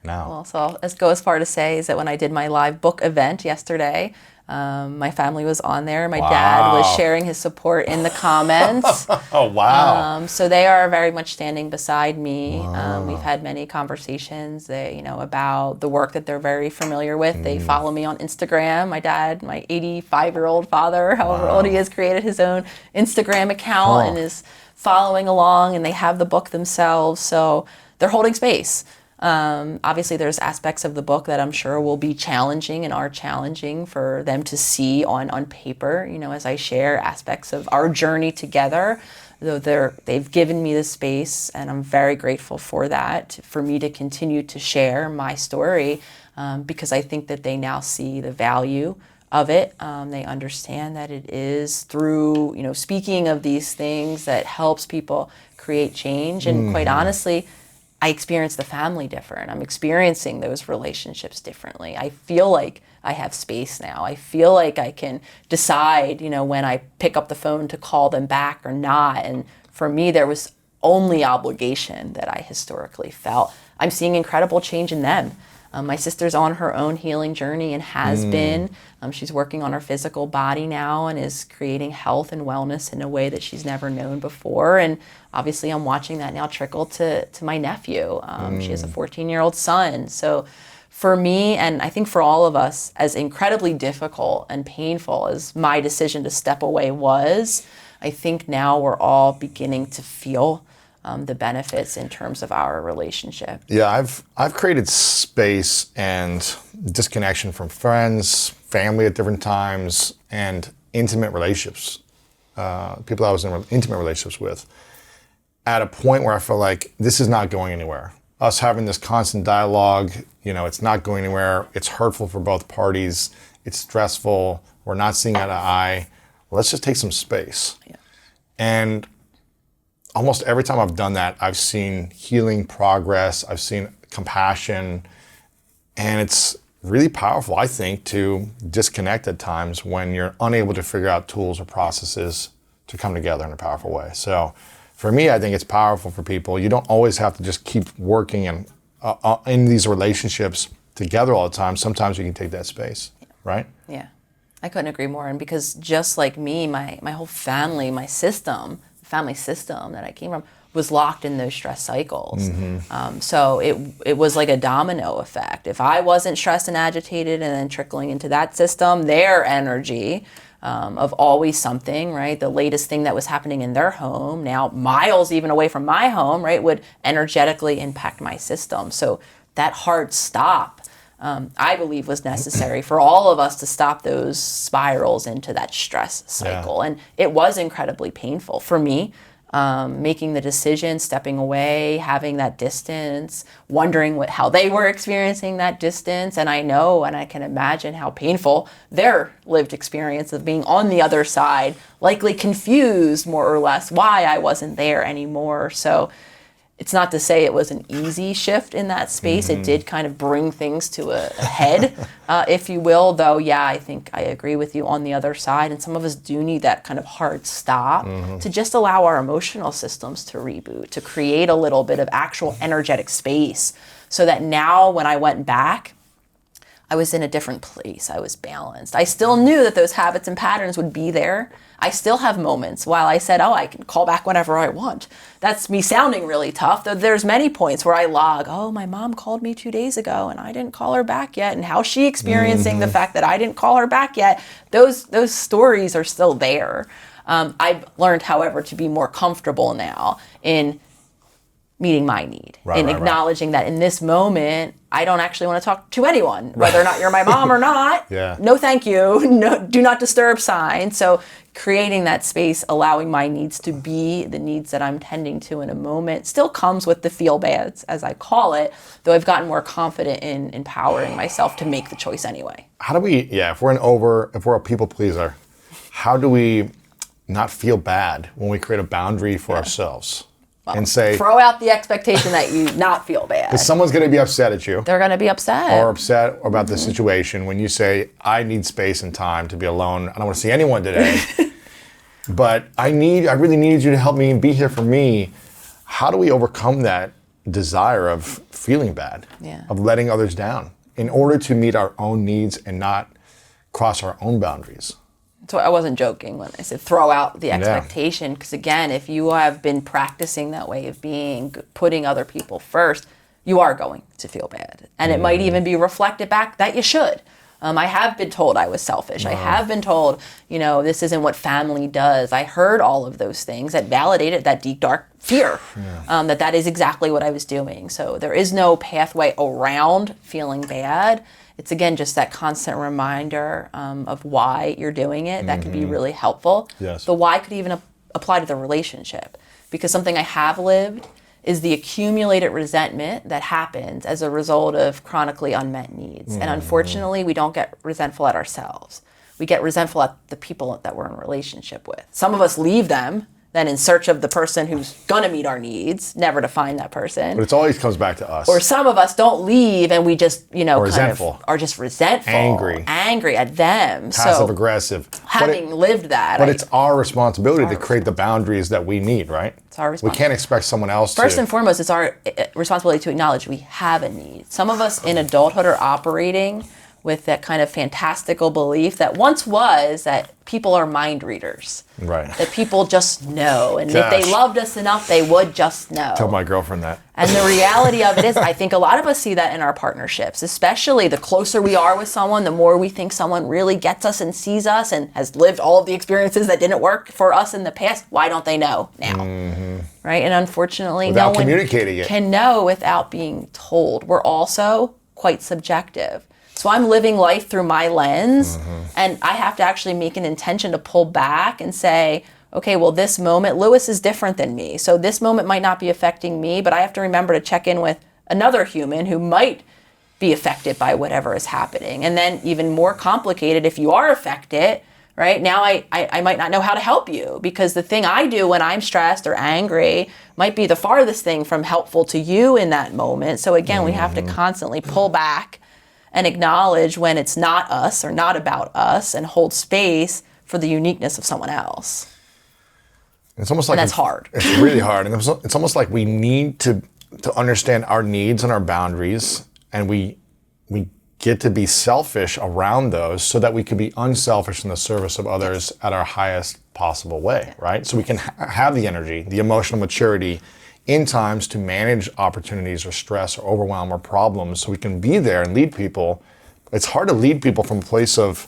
now? Well, so I'll go as far to say is that when I did my live book event yesterday, my family was on there. My dad was sharing his support in the comments. Oh, wow. So they are very much standing beside me. We've had many conversations, about the work that they're very familiar with. They follow me on Instagram. My dad, my 85-year-old father, however old he is, created his own Instagram account and is following along, and they have the book themselves. So they're holding space. Obviously, there's aspects of the book that I'm sure will be challenging and are challenging for them to see on paper, as I share aspects of our journey together. Though they've given me the space, and I'm very grateful for that, for me to continue to share my story, because I think that they now see the value of it. They understand that it is through, speaking of these things that helps people create change. And quite honestly, I experience the family different. I'm experiencing those relationships differently. I feel like I have space now. I feel like I can decide, when I pick up the phone to call them back or not. And for me, there was only obligation that I historically felt. I'm seeing incredible change in them. My sister's on her own healing journey and has been. She's working on her physical body now and is creating health and wellness in a way that she's never known before. And obviously I'm watching that now trickle to my nephew. She has a 14-year-old son. So for me, and I think for all of us, as incredibly difficult and painful as my decision to step away was, I think now we're all beginning to feel the benefits in terms of our relationship. Yeah, I've created space and disconnection from friends, family at different times, and intimate relationships, people I was in intimate relationships with, at a point where I felt like this is not going anywhere. Us having this constant dialogue, it's not going anywhere. It's hurtful for both parties. It's stressful. We're not seeing eye to eye. Let's just take some space. Yeah. And almost every time I've done that, I've seen healing progress, I've seen compassion, and it's really powerful, I think, to disconnect at times when you're unable to figure out tools or processes to come together in a powerful way. So for me, I think it's powerful for people. You don't always have to just keep working and in these relationships together all the time. Sometimes you can take that space, right? Yeah, I couldn't agree more. And because just like me, my whole family, my system, family system that I came from was locked in those stress cycles. So it was like a domino effect. If I wasn't stressed and agitated and then trickling into that system, their energy of always something, right? The latest thing that was happening in their home, now miles even away from my home, right, would energetically impact my system. So that hard stop, I believe, was necessary for all of us to stop those spirals into that stress cycle. Yeah. And it was incredibly painful for me, making the decision, stepping away, having that distance, wondering how they were experiencing that distance. And I know, and I can imagine how painful their lived experience of being on the other side, likely confused more or less why I wasn't there anymore. So it's not to say it was an easy shift in that space. It did kind of bring things to a head, if you will, though, yeah, I think I agree with you on the other side. And some of us do need that kind of hard stop to just allow our emotional systems to reboot, to create a little bit of actual energetic space so that now when I went back, I was in a different place. I was balanced. I still knew that those habits and patterns would be there. I still have moments while I said, I can call back whenever I want. That's me sounding really tough, though there's many points where I log, my mom called me 2 days ago and I didn't call her back yet, and how's she experiencing the fact that I didn't call her back yet? Those stories are still there. I've learned, however, to be more comfortable now in meeting my need and acknowledging that in this moment, I don't actually want to talk to anyone, whether or not you're my mom or not. No, thank you. No, do not disturb sign. So creating that space, allowing my needs to be the needs that I'm tending to in a moment, still comes with the feel bads, as I call it, though I've gotten more confident in empowering myself to make the choice anyway. How do we, if we're a people pleaser, how do we not feel bad when we create a boundary for ourselves? and say, throw out the expectation that you not feel bad. because someone's going to be upset at you. They're going to be upset. Or upset about the situation when you say, I need space and time to be alone. I don't want to see anyone today. But I really need you to help me and be here for me. How do we overcome that desire of feeling bad, of letting others down, in order to meet our own needs and not cross our own boundaries? So I wasn't joking when I said throw out the expectation, because again, if you have been practicing that way of being, putting other people first, you are going to feel bad. And it might even be reflected back that you should. I have been told I was selfish. I have been told, this isn't what family does. I heard all of those things that validated that deep, dark fear, that is exactly what I was doing. So there is no pathway around feeling bad. It's, again, just that constant reminder of why you're doing it. That could be really helpful. Yes. The why could even apply to the relationship. Because something I have lived is the accumulated resentment that happens as a result of chronically unmet needs. And unfortunately, we don't get resentful at ourselves. We get resentful at the people that we're in a relationship with. Some of us leave them, then in search of the person who's gonna meet our needs, never to find that person. But it always comes back to us. Or some of us don't leave and we just, resentful. are just resentful. Angry at them. Passive aggressive. Having lived that. But it's our responsibility to create the boundaries that we need, right? It's our responsibility. We can't expect someone else to. First and foremost, it's our responsibility to acknowledge we have a need. Some of us in adulthood are operating with that kind of fantastical belief that once was that people are mind readers. Right. That people just know. And if they loved us enough, they would just know. Tell my girlfriend that. And the reality of it is, I think a lot of us see that in our partnerships, especially the closer we are with someone, the more we think someone really gets us and sees us and has lived all of the experiences that didn't work for us in the past. Why don't they know now? Right? And unfortunately, Without no one communicating it. can know without being told. We're also quite subjective. So I'm living life through my lens, and I have to actually make an intention to pull back and say, okay, well, this moment, Lewis is different than me. So this moment might not be affecting me, but I have to remember to check in with another human who might be affected by whatever is happening. And then even more complicated, if you are affected, right, now I might not know how to help you, because the thing I do when I'm stressed or angry might be the farthest thing from helpful to you in that moment. So again, we have to constantly pull back and acknowledge when it's not us or not about us, and hold space for the uniqueness of someone else. It's almost like that's hard. It's really hard. And it's almost like we need to understand our needs and our boundaries, and we get to be selfish around those so that we can be unselfish in the service of others at our highest possible way, right? So we can have the energy, the emotional maturity in times to manage opportunities or stress or overwhelm or problems, so we can be there and lead people. It's hard to lead people from a place of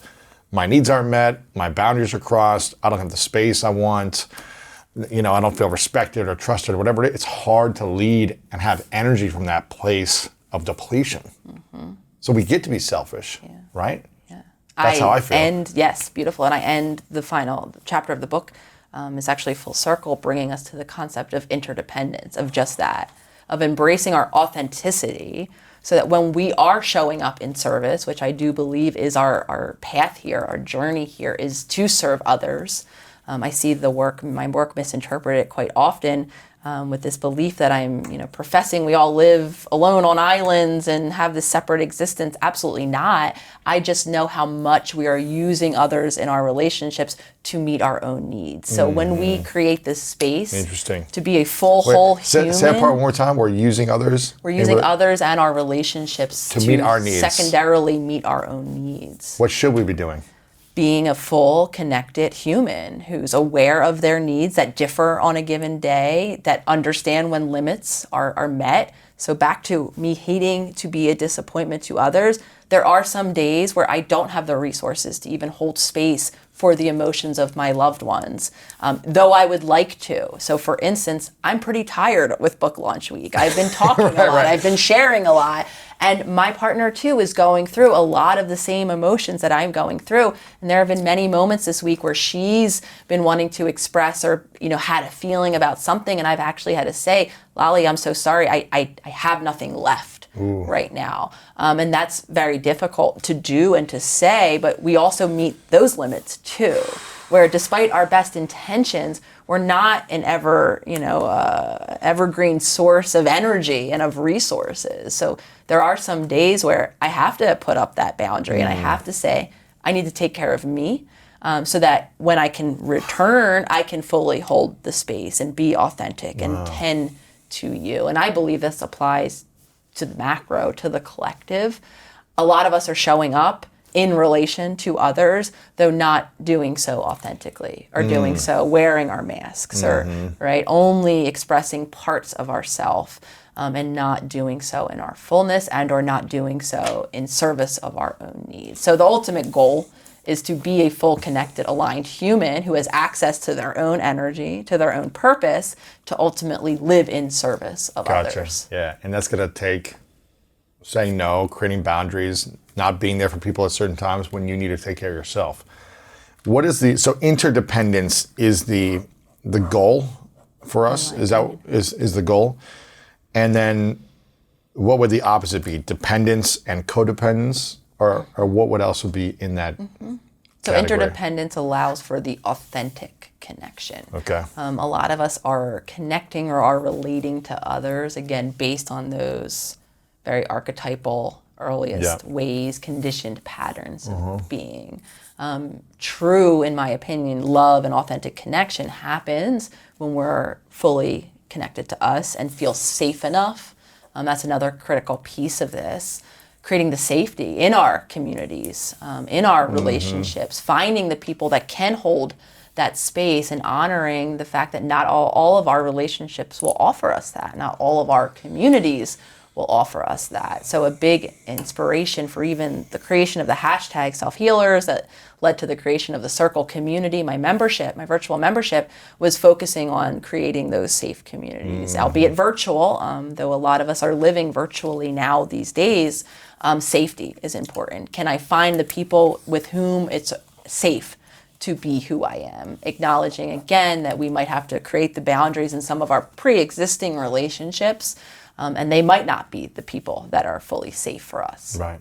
my needs aren't met, my boundaries are crossed, I don't have the space I want, I don't feel respected or trusted or whatever it is. It's hard to lead and have energy from that place of depletion. So we get to be selfish, right? Yeah. That's how I feel. Yes, beautiful. And I end the final chapter of the book is actually full circle, bringing us to the concept of interdependence, of just that, of embracing our authenticity, so that when we are showing up in service, which I do believe is our path here, our journey here is to serve others. I see my work misinterpreted quite often with this belief that I'm, professing we all live alone on islands and have this separate existence. Absolutely not. I just know how much we are using others in our relationships to meet our own needs. So when we create this space to be a whole human. Say that part one more time. We're using others. We're using others and our relationships to meet our needs. Secondarily meet our own needs. What should we be doing? Being a full, connected human who's aware of their needs that differ on a given day, that understand when limits are met. So back to me hating to be a disappointment to others, there are some days where I don't have the resources to even hold space for the emotions of my loved ones, though I would like to. So for instance, I'm pretty tired with book launch week. I've been talking a lot, I've been sharing a lot, and my partner too is going through a lot of the same emotions that I'm going through. And there have been many moments this week where she's been wanting to express or had a feeling about something, and I've actually had to say, Lolly, I'm so sorry, I have nothing left right now. And that's very difficult to do and to say, but we also meet those limits too. where despite our best intentions, we're not an evergreen source of energy and of resources. So there are some days where I have to put up that boundary and I have to say, I need to take care of me, so that when I can return, I can fully hold the space and be authentic and tend to you. And I believe this applies to the macro, to the collective. A lot of us are showing up in relation to others, though not doing so authentically, or doing so wearing our masks, or right, only expressing parts of ourself, and not doing so in our fullness, and or not doing so in service of our own needs. So the ultimate goal is to be a full, connected, aligned human who has access to their own energy, to their own purpose, to ultimately live in service of others. Yeah, and that's going to take saying no, creating boundaries, not being there for people at certain times when you need to take care of yourself. So interdependence is the goal for us? Is the goal? And then what would the opposite be? Dependence and codependence? Or what else would be in that So category? interdependence allows for the authentic connection. Okay. A lot of us are connecting or are relating to others, again, based on those very archetypal earliest ways, conditioned patterns of being. True, in my opinion, love and authentic connection happens when we're fully connected to us and feel safe enough. That's another critical piece of this. Creating the safety in our communities, in our relationships, finding the people that can hold that space, and honoring the fact that not all of our relationships will offer us that. Not all of our communities will offer us that. So a big inspiration for even the creation of the hashtag SelfHealers that led to the creation of the Circle community, my membership, my virtual membership, was focusing on creating those safe communities, albeit virtual, though a lot of us are living virtually now these days. Safety is important. Can I find the people with whom it's safe to be who I am? Acknowledging again that we might have to create the boundaries in some of our pre-existing relationships, and they might not be the people that are fully safe for us. Right.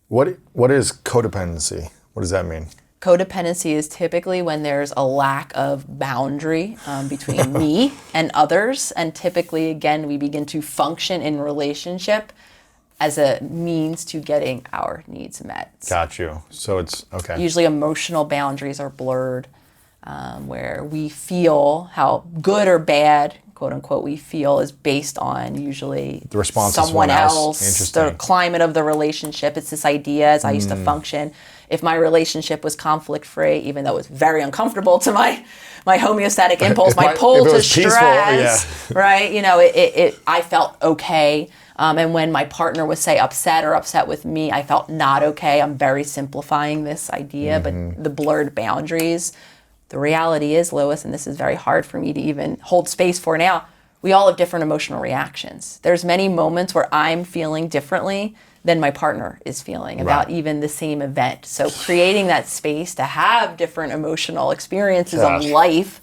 What is codependency? What does that mean? Codependency is typically when there's a lack of boundary between me and others, and typically, again, we begin to function in relationship as a means to getting our needs met. Got you. So it's, okay. Usually emotional boundaries are blurred, where we feel how good or bad, quote unquote, we feel is based on usually the response someone of else, the climate of the relationship. It's this idea, as I used to function, if my relationship was conflict free, even though it was very uncomfortable to my homeostatic impulse, my pull to stress, right? I felt okay. And when my partner was, say, upset with me, I felt not okay. I'm very simplifying this idea, but the blurred boundaries. The reality is, Lois, and this is very hard for me to even hold space for now, we all have different emotional reactions. There's many moments where I'm feeling differently than my partner is feeling about even the same event. So creating that space to have different emotional experiences of life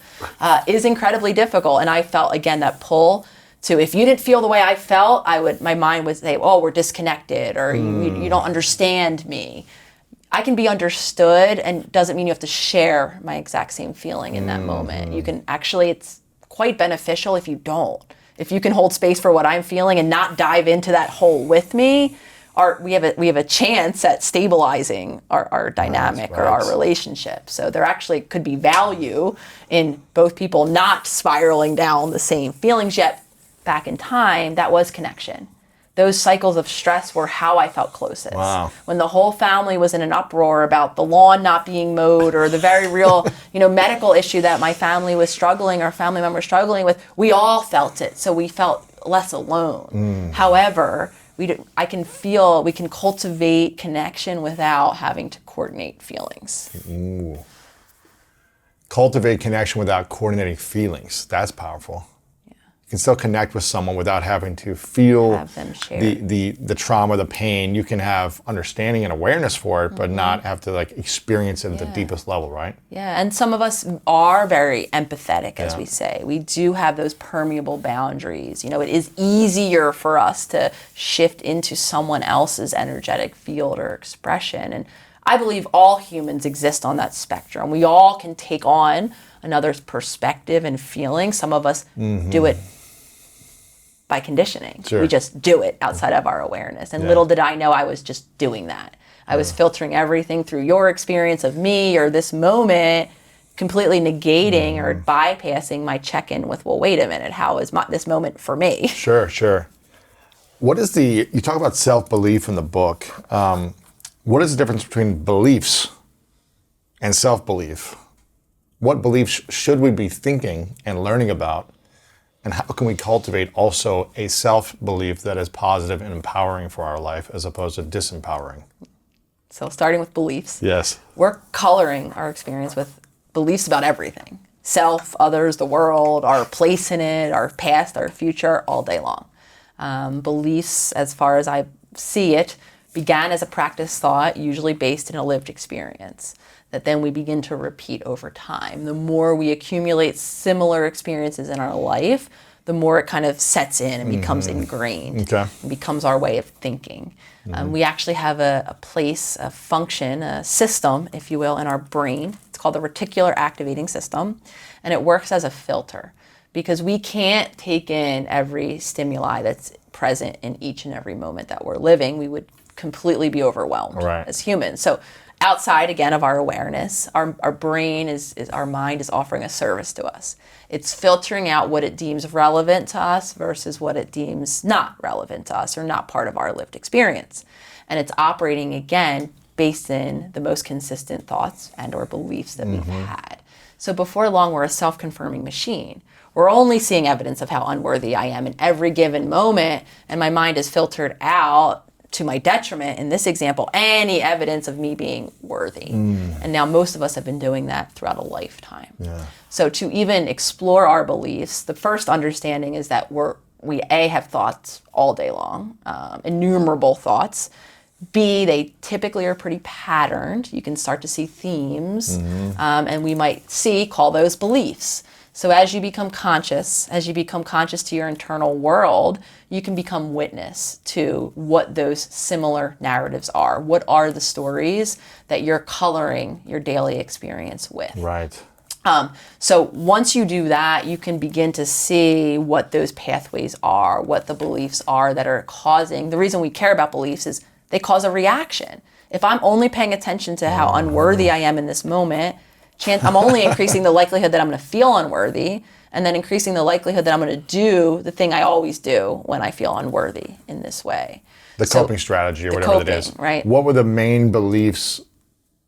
is incredibly difficult. And I felt, again, that pull to, if you didn't feel the way I felt, my mind would say, oh, we're disconnected, or you don't understand me. I can be understood, and doesn't mean you have to share my exact same feeling in that moment. You can actually, it's quite beneficial if you don't. If you can hold space for what I'm feeling and not dive into that hole with me, we have a chance at stabilizing our dynamic or our relationship. So there actually could be value in both people not spiraling down the same feelings, yet back in time, that was connection. Those cycles of stress were how I felt closest. Wow. When the whole family was in an uproar about the lawn not being mowed, or the very real, medical issue that my family was struggling, or family members struggling with, we all felt it. So we felt less alone. However, we can cultivate connection without having to coordinate feelings. Ooh. Cultivate connection without coordinating feelings. That's powerful. You can still connect with someone without having to feel the trauma, the pain. You can have understanding and awareness for it, but not have to experience it at the deepest level, right? Yeah, and some of us are very empathetic, as we say. We do have those permeable boundaries. It is easier for us to shift into someone else's energetic field or expression. And I believe all humans exist on that spectrum. We all can take on another's perspective and feeling. Some of us do it by conditioning. Sure. We just do it outside of our awareness. And little did I know I was just doing that. I was filtering everything through your experience of me or this moment, completely negating or bypassing my check-in with, well, wait a minute, how is this moment for me? Sure. What is you talk about self-belief in the book. What is the difference between beliefs and self-belief? What beliefs should we be thinking and learning about? And how can we cultivate also a self-belief that is positive and empowering for our life as opposed to disempowering? So starting with beliefs. Yes. We're coloring our experience with beliefs about everything. Self, others, the world, our place in it, our past, our future, all day long. Beliefs, as far as I see it, began as a practice thought, usually based in a lived experience, that then we begin to repeat over time. The more we accumulate similar experiences in our life, the more it kind of sets in and becomes ingrained. Okay. And becomes our way of thinking. We actually have a place, a function, a system, if you will, in our brain. It's called the reticular activating system, and it works as a filter because we can't take in every stimuli that's present in each and every moment that we're living. We would completely be overwhelmed as humans. So outside, again, of our awareness, our brain our mind is offering a service to us. It's filtering out what it deems relevant to us versus what it deems not relevant to us or not part of our lived experience. And it's operating, again, based in the most consistent thoughts and or beliefs that we've had. So before long, we're a self-confirming machine. We're only seeing evidence of how unworthy I am in every given moment, and my mind is filtered out to my detriment, in this example, any evidence of me being worthy. And now most of us have been doing that throughout a lifetime. Yeah. So to even explore our beliefs, the first understanding is that we have thoughts all day long, innumerable thoughts. B, they typically are pretty patterned. You can start to see themes, and we might call those beliefs. So as you become conscious to your internal world, you can become witness to what those similar narratives are. What are the stories that you're coloring your daily experience with? Right. So once you do that, you can begin to see what those pathways are, what the beliefs are that are causing. The reason we care about beliefs is they cause a reaction. If I'm only paying attention to how unworthy I am in this moment, I'm only increasing the likelihood that I'm going to feel unworthy, and then increasing the likelihood that I'm going to do the thing I always do when I feel unworthy in this way. The coping strategy or whatever it is. Right. What were the main beliefs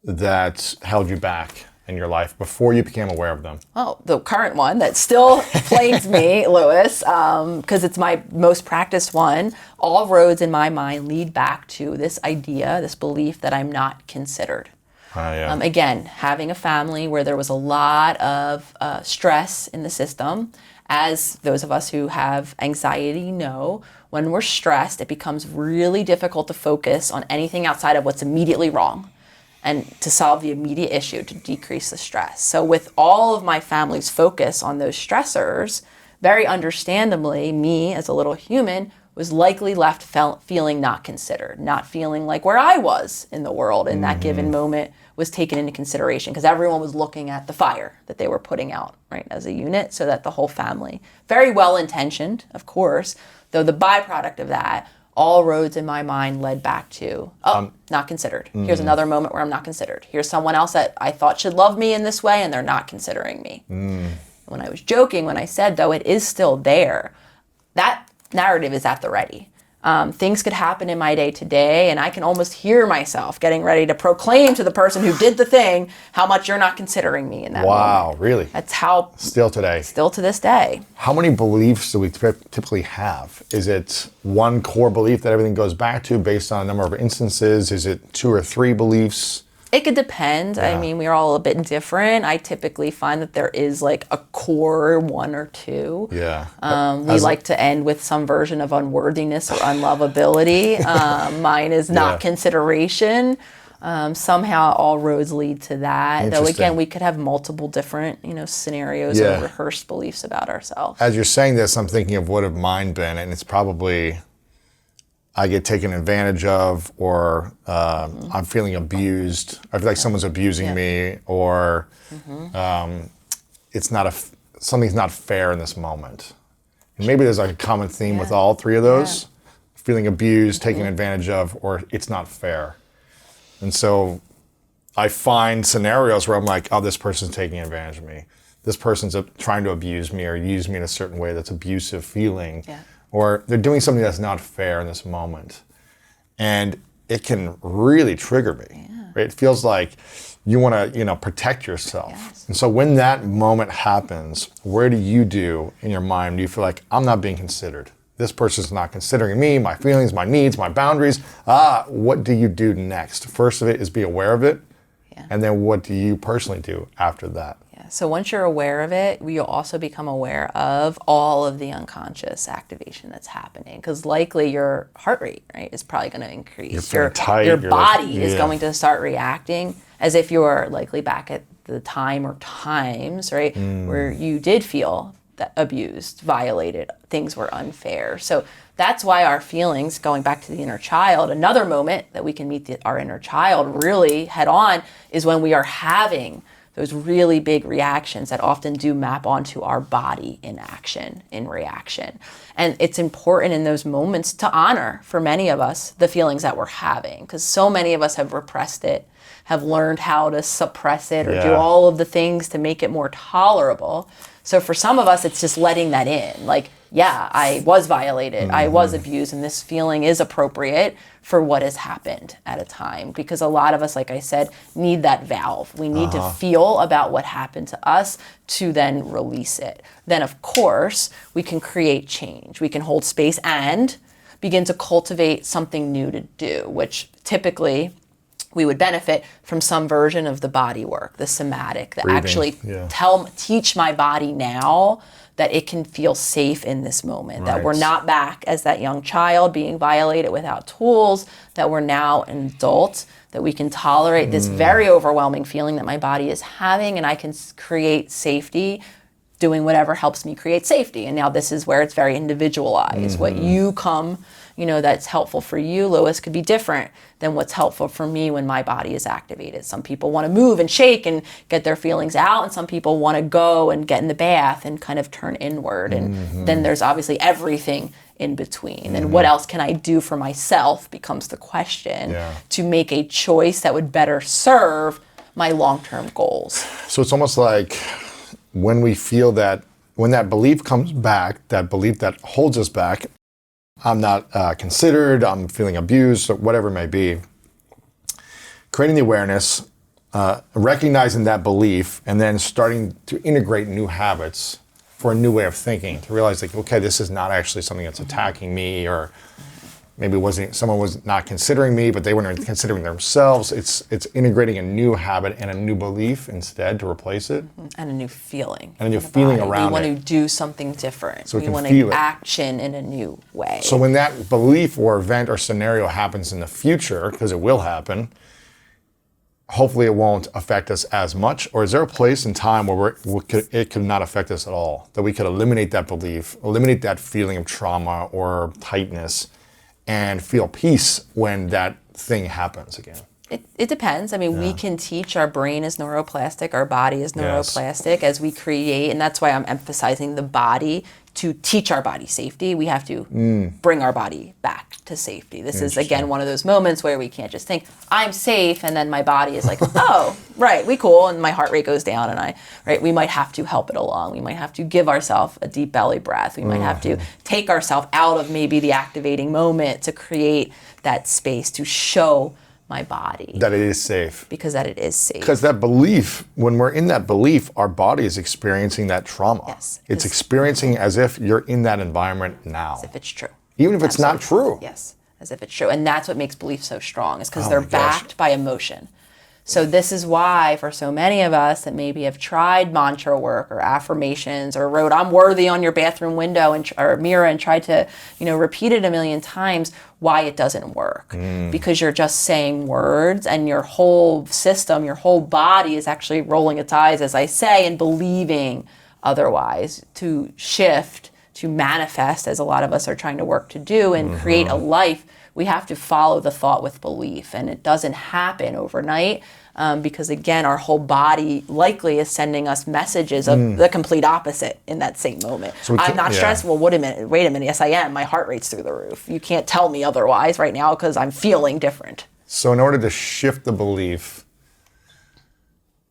that held you back in your life before you became aware of them? Oh, the current one that still plagues me, Lewis, because it's my most practiced one. All roads in my mind lead back to this idea, this belief that I'm not considered. Again, having a family where there was a lot of stress in the system, as those of us who have anxiety know, when we're stressed, it becomes really difficult to focus on anything outside of what's immediately wrong and to solve the immediate issue to decrease the stress. So with all of my family's focus on those stressors, very understandably, me as a little human was likely left feeling not considered, not feeling like where I was in the world in that given moment was taken into consideration because everyone was looking at the fire that they were putting out, right, as a unit, so that the whole family, very well-intentioned, of course, though the byproduct of that, all roads in my mind led back to, not considered. Here's another moment where I'm not considered. Here's someone else that I thought should love me in this way, and they're not considering me. When I was joking, when I said, though, it is still there, that narrative is at the ready. Things could happen in my day today, and I can almost hear myself getting ready to proclaim to the person who did the thing how much you're not considering me in that moment. Wow, really? That's how... Still today? Still to this day. How many beliefs do we typically have? Is it one core belief that everything goes back to based on a number of instances? Is it 2 or 3 beliefs? It could depend. Yeah. I mean, we're all a bit different. I typically find that there is like a core 1 or 2. Yeah. We like to end with some version of unworthiness or unlovability. Mine is not consideration. Somehow all roads lead to that. Though again, we could have multiple different, scenarios or rehearsed beliefs about ourselves. As you're saying this, I'm thinking of what have mine been, and it's probably I get taken advantage of, or I'm feeling abused. I feel like someone's abusing me, or something's not fair in this moment. And maybe there's like a common theme with all three of those: feeling abused, taken advantage of, or it's not fair. And so I find scenarios where I'm like, oh, this person's taking advantage of me. This person's trying to abuse me or use me in a certain way that's abusive feeling. Yeah. Or they're doing something that's not fair in this moment. And it can really trigger me. Yeah. Right? It feels like you want to, protect yourself. Yes. And so when that moment happens, where do you do in your mind? Do you feel like I'm not being considered? This person's not considering me, my feelings, my needs, my boundaries. What do you do next? First of it is be aware of it. Yeah. And then what do you personally do after that? So once you're aware of it, you'll also become aware of all of the unconscious activation that's happening, because likely your heart rate, right, is probably going to increase. Your body is going to start reacting as if you're likely back at the time or times, right, where you did feel that abused, violated, things were unfair. So that's why our feelings, going back to the inner child, another moment that we can meet our inner child really head on is when we are having those really big reactions that often do map onto our body in action, in reaction. And it's important in those moments to honor, for many of us, the feelings that we're having, because so many of us have repressed it, have learned how to suppress it or do all of the things to make it more tolerable. So for some of us, it's just letting that in. Like, yeah, I was violated, I was abused, and this feeling is appropriate for what has happened at a time. Because a lot of us, like I said, need that valve. We need to feel about what happened to us to then release it. Then, of course, we can create change. We can hold space and begin to cultivate something new to do, which typically we would benefit from some version of the body work, the somatic, that actually teach my body now that it can feel safe in this moment, that we're not back as that young child being violated without tools, that we're now an adult, that we can tolerate this very overwhelming feeling that my body is having, and I can create safety doing whatever helps me create safety. And now this is where it's very individualized. What you come, that's helpful for you, Louis, could be different than what's helpful for me when my body is activated. Some people want to move and shake and get their feelings out, and some people want to go and get in the bath and kind of turn inward. And then there's obviously everything in between. And what else can I do for myself becomes the question to make a choice that would better serve my long-term goals. So it's almost like when we feel that, when that belief comes back, that belief that holds us back, I'm not considered, I'm feeling abused, or whatever it may be, creating the awareness, recognizing that belief, and then starting to integrate new habits for a new way of thinking, to realize like, okay, this is not actually something that's attacking me, or maybe someone was not considering me, but they weren't considering themselves. It's integrating a new habit and a new belief instead to replace it. And a new feeling. And a new feeling around it. We want to do something different. So we want feel to it. action in a new way. So when that belief or event or scenario happens in the future, because it will happen, hopefully it won't affect us as much. Or is there a place in time where it could not affect us at all? That we could eliminate that belief, eliminate that feeling of trauma or tightness, and feel peace when that thing happens again? It depends. I mean, we can teach. Our brain is neuroplastic, our body is neuroplastic as we create, and that's why I'm emphasizing the body. To teach our body safety, we have to bring our body back to safety. This is, again, one of those moments where we can't just think, I'm safe, and then my body is like, oh, right, we cool, and my heart rate goes down, and we might have to help it along. We might have to give ourselves a deep belly breath. We might have to take ourselves out of maybe the activating moment to create that space to show my body that it is safe, because that it is safe. Because that belief, when we're in that belief, our body is experiencing that trauma. Yes, it's experiencing as if you're in that environment now, as if it's true, even if it's not true. Yes, as if it's true. And that's what makes belief so strong, is because they're backed by emotion. So this is why, for so many of us that maybe have tried mantra work or affirmations, or wrote "I'm worthy" on your bathroom window or mirror and tried to, repeat it a million times, why it doesn't work. Because you're just saying words, and your whole system, your whole body is actually rolling its eyes, as I say, and believing otherwise, to shift to manifest, as a lot of us are trying to work to do, and create a life, we have to follow the thought with belief. And it doesn't happen overnight because, again, our whole body likely is sending us messages of the complete opposite in that same moment. So I'm not stressed. Well, wait a minute. Yes, I am. My heart rate's through the roof. You can't tell me otherwise right now because I'm feeling different. So in order to shift the belief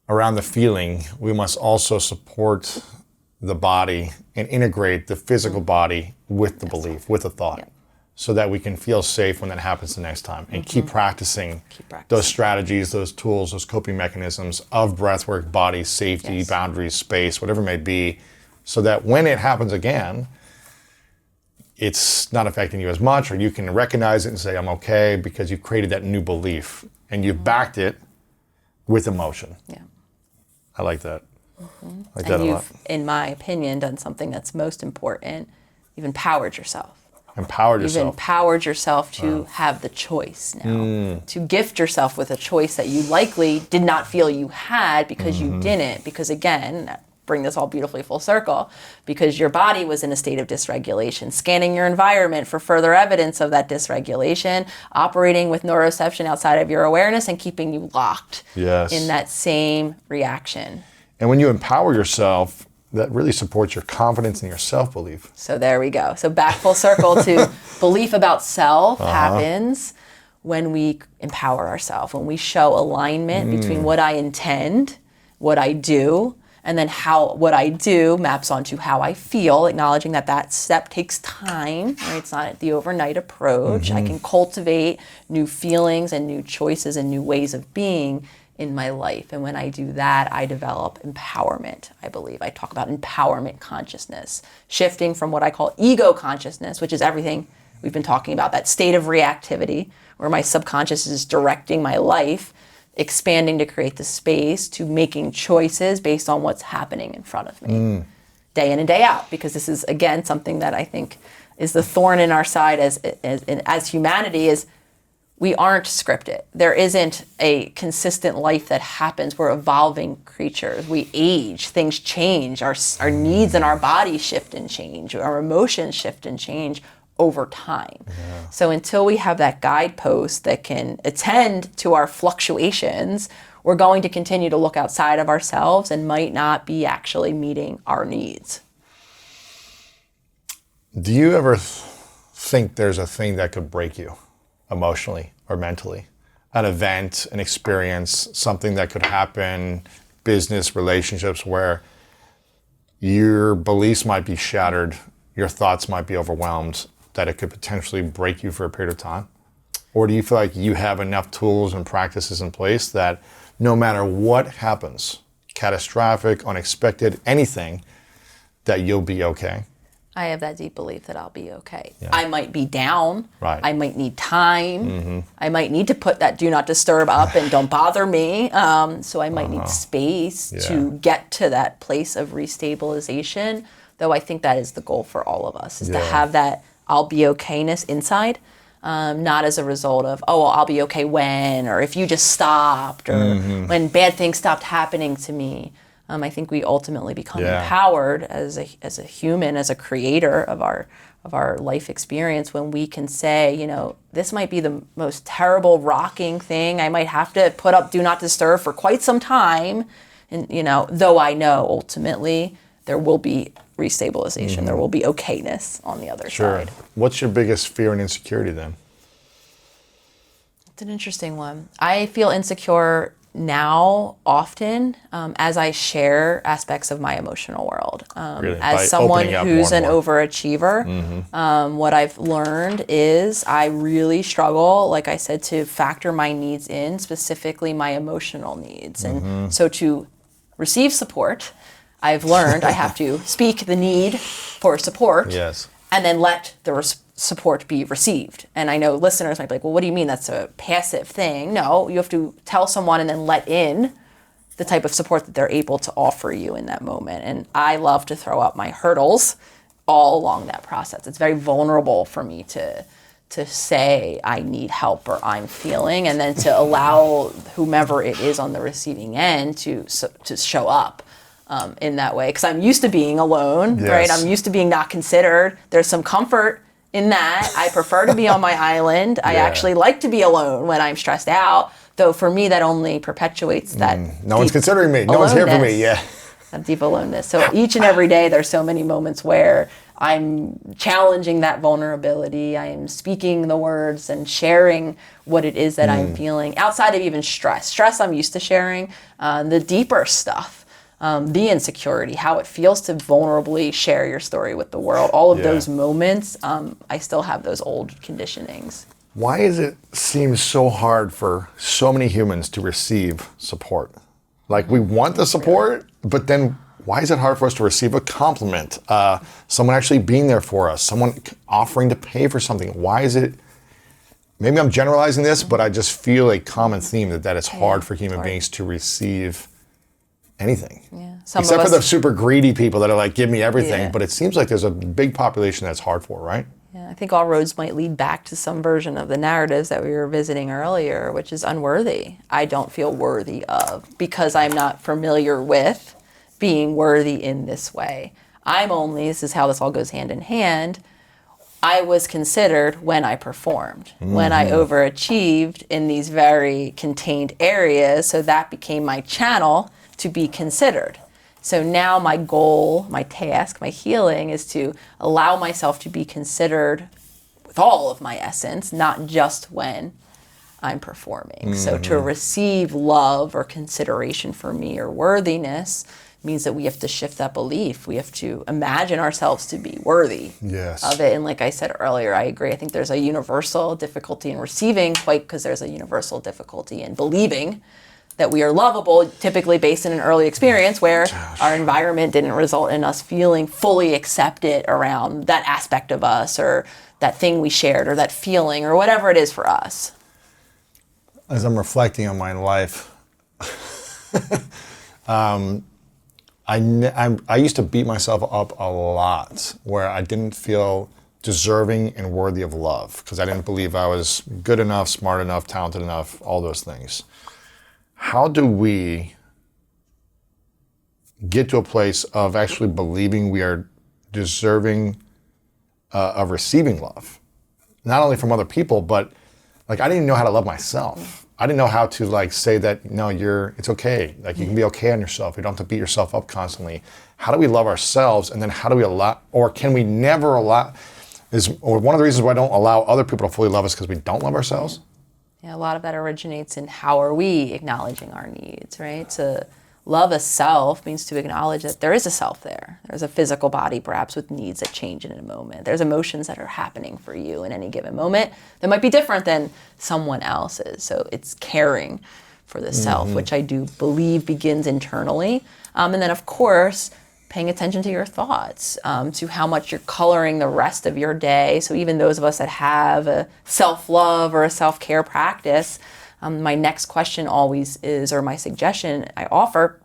around the feeling, we must also support the body and integrate the physical body with the belief, with the thought. So that we can feel safe when that happens the next time, and keep practicing those strategies, those tools, those coping mechanisms of breathwork, body, safety, boundaries, space, whatever it may be, so that when it happens again, it's not affecting you as much, or you can recognize it and say, I'm okay, because you've created that new belief and you've backed it with emotion. Yeah. I like that. I like that a lot. In my opinion, done something that's most important. You've empowered yourself. You've empowered yourself to have the choice now, to gift yourself with a choice that you likely did not feel you had because you didn't. Because again, bring this all beautifully full circle, because your body was in a state of dysregulation, scanning your environment for further evidence of that dysregulation, operating with neuroception outside of your awareness and keeping you locked in that same reaction. And when you empower yourself, that really supports your confidence and your self-belief. So there we go. So back full circle to belief about self happens when we empower ourselves, when we show alignment between what I intend, what I do, and then how what I do maps onto how I feel, acknowledging that that step takes time, right? It's not the overnight approach. I can cultivate new feelings and new choices and new ways of being in my life. And when I do that, I develop empowerment, I believe. I talk about empowerment consciousness, shifting from what I call ego consciousness, which is everything we've been talking about, that state of reactivity where my subconscious is directing my life, expanding to create the space, to making choices based on what's happening in front of me, day in and day out. Because this is, again, something that I think is the thorn in our side as humanity is we aren't scripted. There isn't a consistent life that happens. We're evolving creatures. We age, things change, our needs in our body shift and change, our emotions shift and change over time. So until we have that guidepost that can attend to our fluctuations, we're going to continue to look outside of ourselves and might not be actually meeting our needs. Do you ever think there's a thing that could break you emotionally or mentally? An event, an experience, something that could happen, business, relationships, where your beliefs might be shattered, your thoughts might be overwhelmed, that it could potentially break you for a period of time? Or do you feel like you have enough tools and practices in place that no matter what happens, catastrophic, unexpected, anything, that you'll be okay? I have that deep belief that I'll be okay. I might be down. I might need time. I might need to put that do not disturb up and don't bother me. So I might need space to get to that place of restabilization. Though I think that is the goal for all of us, is to have that I'll be okayness inside. Not as a result of, oh, well, I'll be okay when, or if you just stopped, or when bad things stopped happening to me. I think we ultimately become empowered as a human, as a creator of our life experience, when we can say, you know, this might be the most terrible rocking thing. I might have to put up do not disturb for quite some time, and you know, though I know ultimately there will be restabilization, there will be okayness on the other side. What's your biggest fear and insecurity then? It's an interesting one. I feel insecure now often as I share aspects of my emotional world. As someone who's an overachiever, what I've learned is I really struggle, like I said, to factor my needs in, specifically my emotional needs. And so to receive support, I've learned I have to speak the need for support and then let the support be received. And I know listeners might be like, well, what do you mean that's a passive thing? No, you have to tell someone and then let in the type of support that they're able to offer you in that moment. And I love to throw out my hurdles all along that process. It's very vulnerable for me to say I need help or I'm feeling, and then to allow whomever it is on the receiving end to show up in that way, because I'm used to being alone, Yes. right? I'm used to being not considered. There's some comfort in that. I prefer to be on my island. I Yeah. actually like to be alone when I'm stressed out, though for me that only perpetuates that No one's considering me. No one's here for me. aloneness. Yeah. That deep aloneness. So each and every day there's so many moments where I'm challenging that vulnerability. I am speaking the words and sharing what it is that I'm feeling outside of even stress. Stress I'm used to sharing. The deeper stuff, the insecurity, how it feels to vulnerably share your story with the world. All of Yeah. those moments, I still have those old conditionings. Why does it seem so hard for so many humans to receive support? Like, we want the support, but then why is it hard for us to receive a compliment? Someone actually being there for us, someone offering to pay for something. Why is it, maybe I'm generalizing this, but I just feel a common theme that it's hard for human beings to receive anything. Yeah. Some Except of for the us, super greedy people that are like, give me everything. Yeah. But it seems like there's a big population that's hard for, right? yeah, I think all roads might lead back to some version of the narratives that we were visiting earlier, which is unworthy. I don't feel worthy of, because I'm not familiar with being worthy in this way. This is how this all goes hand in hand. I was considered when I performed, when I overachieved in these very contained areas. So that became my channel to be considered. So now my goal, my task, my healing is to allow myself to be considered with all of my essence, not just when I'm performing. So to receive love or consideration for me or worthiness means that we have to shift that belief. We have to imagine ourselves to be worthy Yes. of it. And like I said earlier, I agree. I think there's a universal difficulty in receiving, quite because there's a universal difficulty in believing that we are lovable, typically based in an early experience where our environment didn't result in us feeling fully accepted around that aspect of us or that thing we shared or that feeling or whatever it is for us. As I'm reflecting on my life, I used to beat myself up a lot where I didn't feel deserving and worthy of love because I didn't believe I was good enough, smart enough, talented enough, all those things. How do we get to a place of actually believing we are deserving of receiving love? Not only from other people, but like I didn't even know how to love myself. I didn't know how to like say that, no, it's okay. Like you can be okay on yourself. You don't have to beat yourself up constantly. How do we love ourselves? And then how do we allow, or can we never allow, or one of the reasons why I don't allow other people to fully love us because we don't love ourselves? Yeah, a lot of that originates in how are we acknowledging our needs, right? To love a self means to acknowledge that there is a self there. There's a physical body perhaps with needs that change in a moment. There's emotions that are happening for you in any given moment that might be different than someone else's. So it's caring for the self, which I do believe begins internally. And then of course, paying attention to your thoughts, to how much you're coloring the rest of your day. So even those of us that have a self-love or a self-care practice, my next question always is, or my suggestion I offer,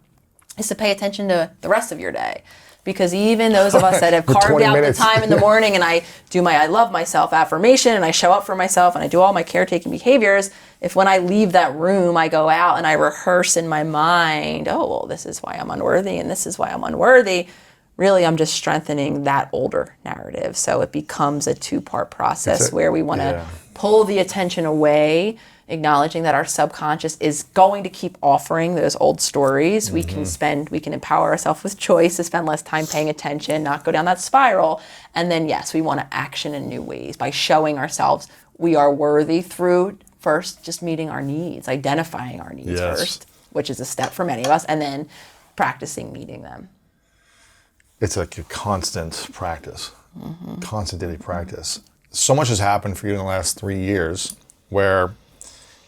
is to pay attention to the rest of your day. Because even those of us that have carved out the time in the morning and I do my I love myself affirmation and I show up for myself and I do all my caretaking behaviors, if when I leave that room I go out and I rehearse in my mind, oh, well, this is why I'm unworthy and this is why I'm unworthy, really I'm just strengthening that older narrative. So it becomes a two-part process where we want to pull the attention away, acknowledging that our subconscious is going to keep offering those old stories. We can empower ourselves with choice to spend less time paying attention, not go down that spiral. And then yes, we want to action in new ways by showing ourselves we are worthy through first just meeting our needs, identifying our needs first, which is a step for many of us, and then practicing meeting them. It's like a constant practice, constant daily practice. So much has happened for you in the last 3 years where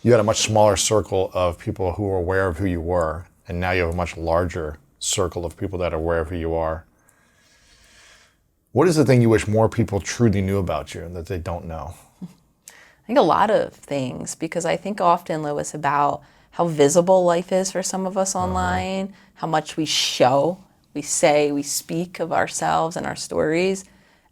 you had a much smaller circle of people who were aware of who you were, and now you have a much larger circle of people that are aware of who you are. What is the thing you wish more people truly knew about you that they don't know? I think a lot of things, because I think often, Louis, about how visible life is for some of us online, how much we show, we say, we speak of ourselves and our stories.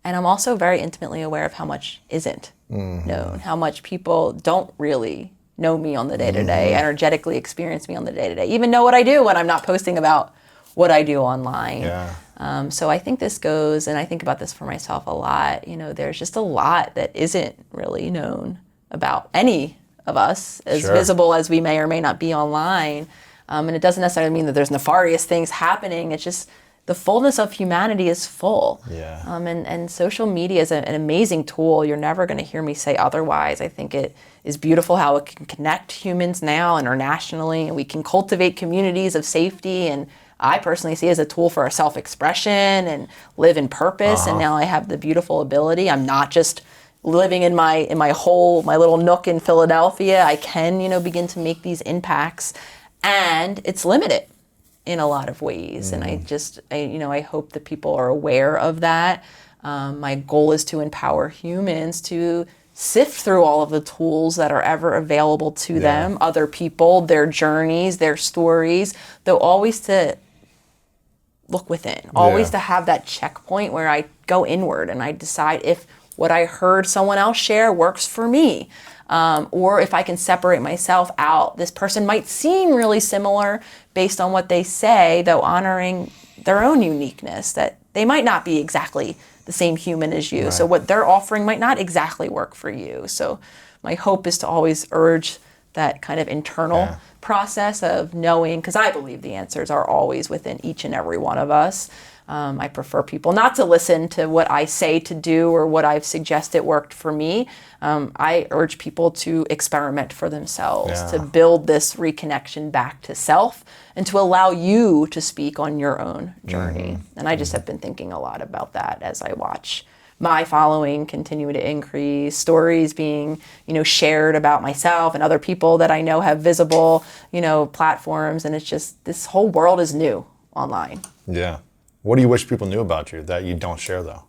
And I'm also very intimately aware of how much isn't known, how much people don't really know me on the day-to-day, energetically experience me on the day-to-day, even know what I do when I'm not posting about what I do online. Yeah. So I think this goes, and I think about this for myself a lot, there's just a lot that isn't really known about any of us, as Sure. visible as we may or may not be online. And it doesn't necessarily mean that there's nefarious things happening. It's just the fullness of humanity is full. Yeah. And social media is an amazing tool. You're never going to hear me say otherwise. I think it is beautiful how it can connect humans now internationally, and we can cultivate communities of safety. And I personally see it as a tool for our self-expression and live in purpose. And now I have the beautiful ability. I'm not just living in my little nook in Philadelphia. I can, begin to make these impacts, and it's limited in a lot of ways. And I hope that people are aware of that. My goal is to empower humans to sift through all of the tools that are ever available to them, other people, their journeys, their stories, though always to look within, always to have that checkpoint where I go inward and I decide if what I heard someone else share works for me. Or if I can separate myself out. This person might seem really similar based on what they say, though honoring their own uniqueness, that they might not be exactly the same human as you. Right. So what they're offering might not exactly work for you. So my hope is to always urge that kind of internal process of knowing, because I believe the answers are always within each and every one of us. I prefer people not to listen to what I say to do or what I've suggested worked for me. I urge people to experiment for themselves, to build this reconnection back to self, and to allow you to speak on your own journey. And I just have been thinking a lot about that as I watch my following continue to increase, stories being, shared about myself and other people that I know have visible, platforms. And it's just, this whole world is new online. Yeah. What do you wish people knew about you that you don't share, though?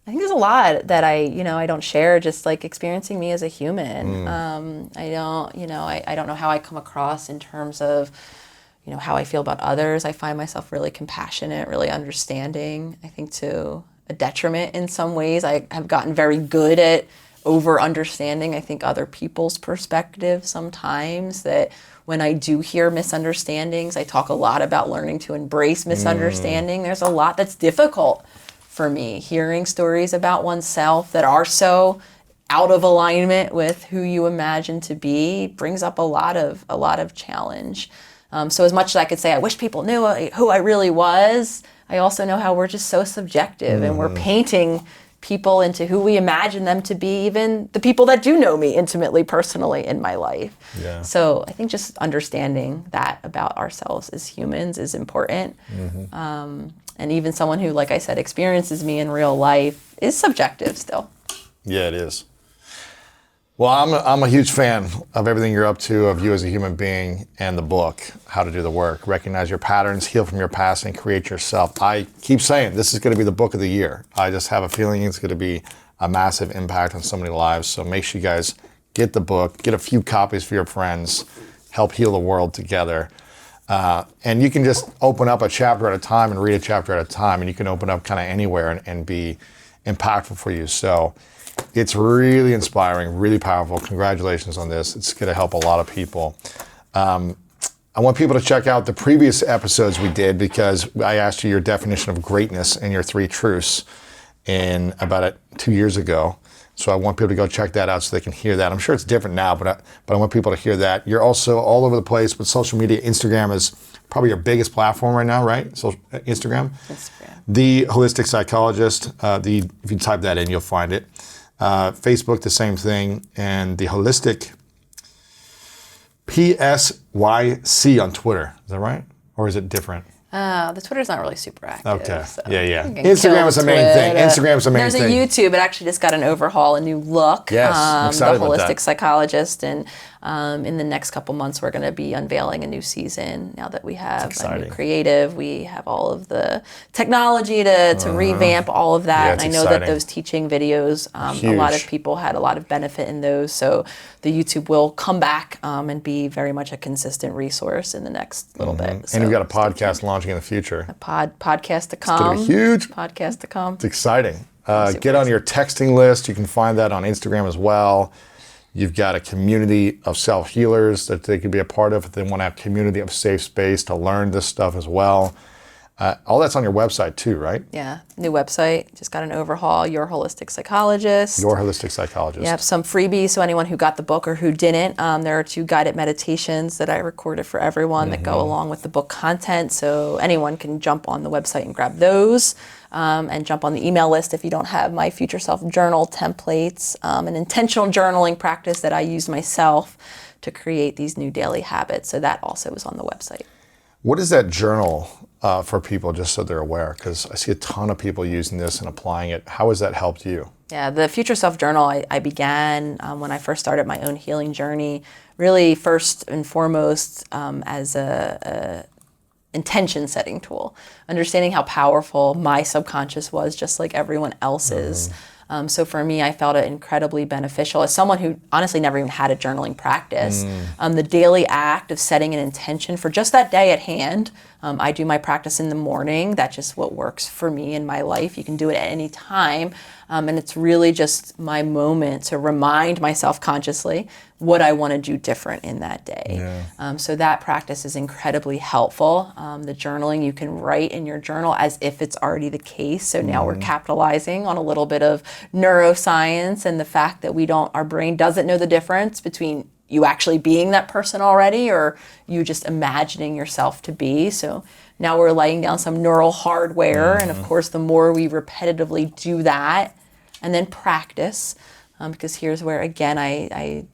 I think there's a lot that I don't share, just like experiencing me as a human. I don't know how I come across in terms of, how I feel about others. I find myself really compassionate, really understanding. I think to a detriment in some ways. I have gotten very good at over understanding, I think, other people's perspective sometimes, that when I do hear misunderstandings, I talk a lot about learning to embrace misunderstanding. There's a lot that's difficult for me. Hearing stories about oneself that are so out of alignment with who you imagine to be brings up a lot of challenge. So as much as I could say, I wish people knew who I really was, I also know how we're just so subjective and we're painting people into who we imagine them to be, even the people that do know me intimately, personally in my life. Yeah. So I think just understanding that about ourselves as humans is important. And even someone who, like I said, experiences me in real life is subjective still. Yeah, it is. Well, I'm a huge fan of everything you're up to, of you as a human being, and the book, How to Do the Work. Recognize your patterns, heal from your past, and create yourself. I keep saying this is going to be the book of the year. I just have a feeling it's going to be a massive impact on so many lives. So make sure you guys get the book, get a few copies for your friends, help heal the world together. And you can just open up a chapter at a time and read a chapter at a time, and you can open up kind of anywhere and be impactful for you. So it's really inspiring, really powerful. Congratulations on this. It's going to help a lot of people. I want people to check out the previous episodes we did, because I asked you your definition of greatness and your 3 truths in about 2 years ago. So I want people to go check that out so they can hear that. I'm sure it's different now, but I want people to hear that. You're also all over the place with social media. Instagram is probably your biggest platform right now, right? So Instagram. The Holistic Psychologist. If you type that in, you'll find it. Facebook, the same thing, and the Holistic PSYC on Twitter. Is that right? Or is it different? The Twitter's not really super active. Okay. So Yeah. Instagram is the main thing. There's a YouTube. It actually just got an overhaul, a new look. Yes, I'm excited the about Holistic that. Psychologist. And in the next couple months, we're going to be unveiling a new season. Now that we have a new creative, we have all of the technology to revamp all of that. Yeah, and I it's know exciting. that those teaching videos, a lot of people had a lot of benefit in those. So the YouTube will come back and be very much a consistent resource in the next little bit. So And you've got a podcast launching in the future. a podcast to come. It's going to be huge. Podcast to come. It's exciting. Get on your texting list. You can find that on Instagram as well. You've got a community of self-healers that they could be a part of. They want to have community of safe space to learn this stuff as well. All that's on your website too, right? Yeah, new website, just got an overhaul, Your Holistic Psychologist. Your Holistic Psychologist. Yep, some freebies, so anyone who got the book or who didn't, there are 2 guided meditations that I recorded for everyone that go along with the book content, so anyone can jump on the website and grab those, and jump on the email list if you don't have my Future Self Journal templates, an intentional journaling practice that I use myself to create these new daily habits, so that also is on the website. What is that journal for people, just so they're aware? Because I see a ton of people using this and applying it. How has that helped you? Yeah, the Future Self Journal, I began when I first started my own healing journey, really first and foremost as a intention setting tool, understanding how powerful my subconscious was, just like everyone else's. So for me, I felt it incredibly beneficial. As someone who honestly never even had a journaling practice, the daily act of setting an intention for just that day at hand. I do my practice in the morning. That's just what works for me in my life. You can do it at any time. And it's really just my moment to remind myself consciously what I want to do different in that day. So that practice is incredibly helpful. The journaling, you can write in your journal as if it's already the case. So now we're capitalizing on a little bit of neuroscience and the fact that our brain doesn't know the difference between you actually being that person already or you just imagining yourself to be. So now we're laying down some neural hardware. And of course, the more we repetitively do that and then practice, because here's where, again, I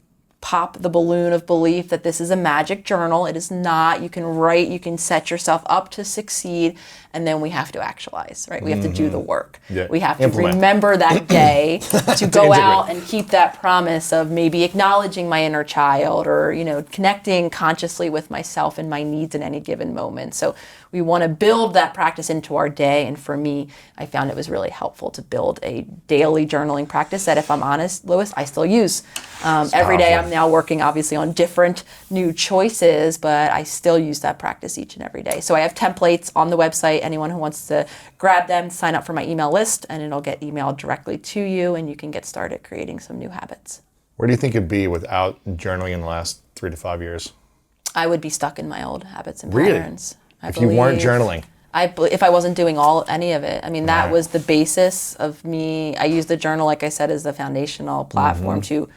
pop the balloon of belief that this is a magic journal. It is not. You can write, you can set yourself up to succeed, and then we have to actualize, right? We have to do the work. Yeah. We have to Implement. remember that day to go out and keep that promise of maybe acknowledging my inner child or, connecting consciously with myself and my needs in any given moment. So we want to build that practice into our day. And for me, I found it was really helpful to build a daily journaling practice that, if I'm honest, Louis, I still use. Every day I'm now working obviously on different new choices, but I still use that practice each and every day. So I have templates on the website. Anyone who wants to grab them, sign up for my email list, and it'll get emailed directly to you, and you can get started creating some new habits. Where do you think it'd be without journaling in the last 3 to 5 years? I would be stuck in my old habits and Really? patterns. If you weren't journaling? If I wasn't doing any of it. I mean, that was the basis of me. I use the journal, like I said, as the foundational platform to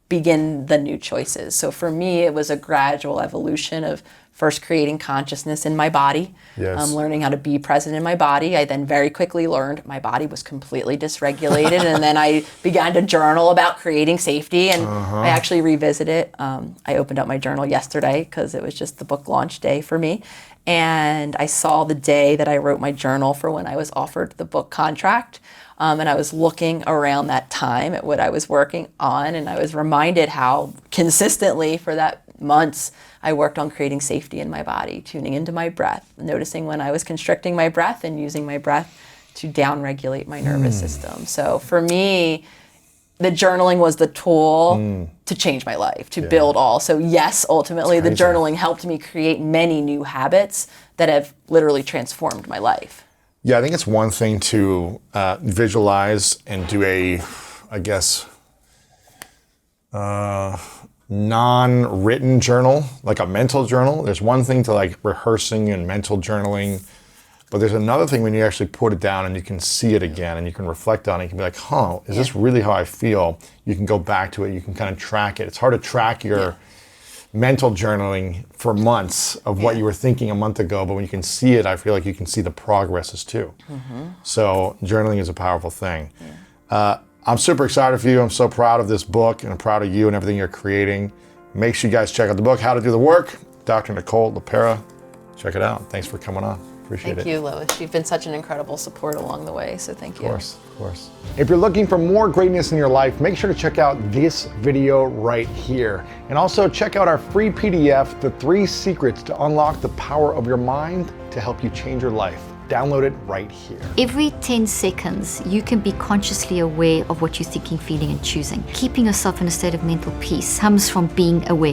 begin the new choices. So for me, it was a gradual evolution of first creating consciousness in my body, learning how to be present in my body. I then very quickly learned my body was completely dysregulated, and then I began to journal about creating safety, and I actually revisit it. I opened up my journal yesterday because it was just the book launch day for me, and I saw the day that I wrote my journal for when I was offered the book contract. And I was looking around that time at what I was working on, and I was reminded how consistently for that months I worked on creating safety in my body, tuning into my breath, noticing when I was constricting my breath and using my breath to downregulate my nervous system. So for me, the journaling was the tool to change my life, to build all. So yes, ultimately the journaling helped me create many new habits that have literally transformed my life. Yeah, I think it's one thing to visualize and do non-written journal, like a mental journal. There's one thing to like rehearsing and mental journaling, but there's another thing when you actually put it down and you can see it again and you can reflect on it. You can be like, is this really how I feel? You can go back to it. You can kind of track it. It's hard to track your mental journaling for months of what you were thinking a month ago, but when you can see it, I feel like you can see the progresses too. So journaling is a powerful thing. I'm super excited for you. I'm so proud of this book, and I'm proud of you and everything you're creating. Make sure you guys check out the book, How to Do the Work, Dr. Nicole LePera. Check it out. Thanks for coming on. Appreciate it. Thank you, Lois. You've been such an incredible support along the way, so thank you. Of course. If you're looking for more greatness in your life, make sure to check out this video right here. And also check out our free PDF, The 3 Secrets to Unlock the Power of Your Mind to help you change your life. Download it right here. Every 10 seconds, you can be consciously aware of what you're thinking, feeling, and choosing. Keeping yourself in a state of mental peace comes from being aware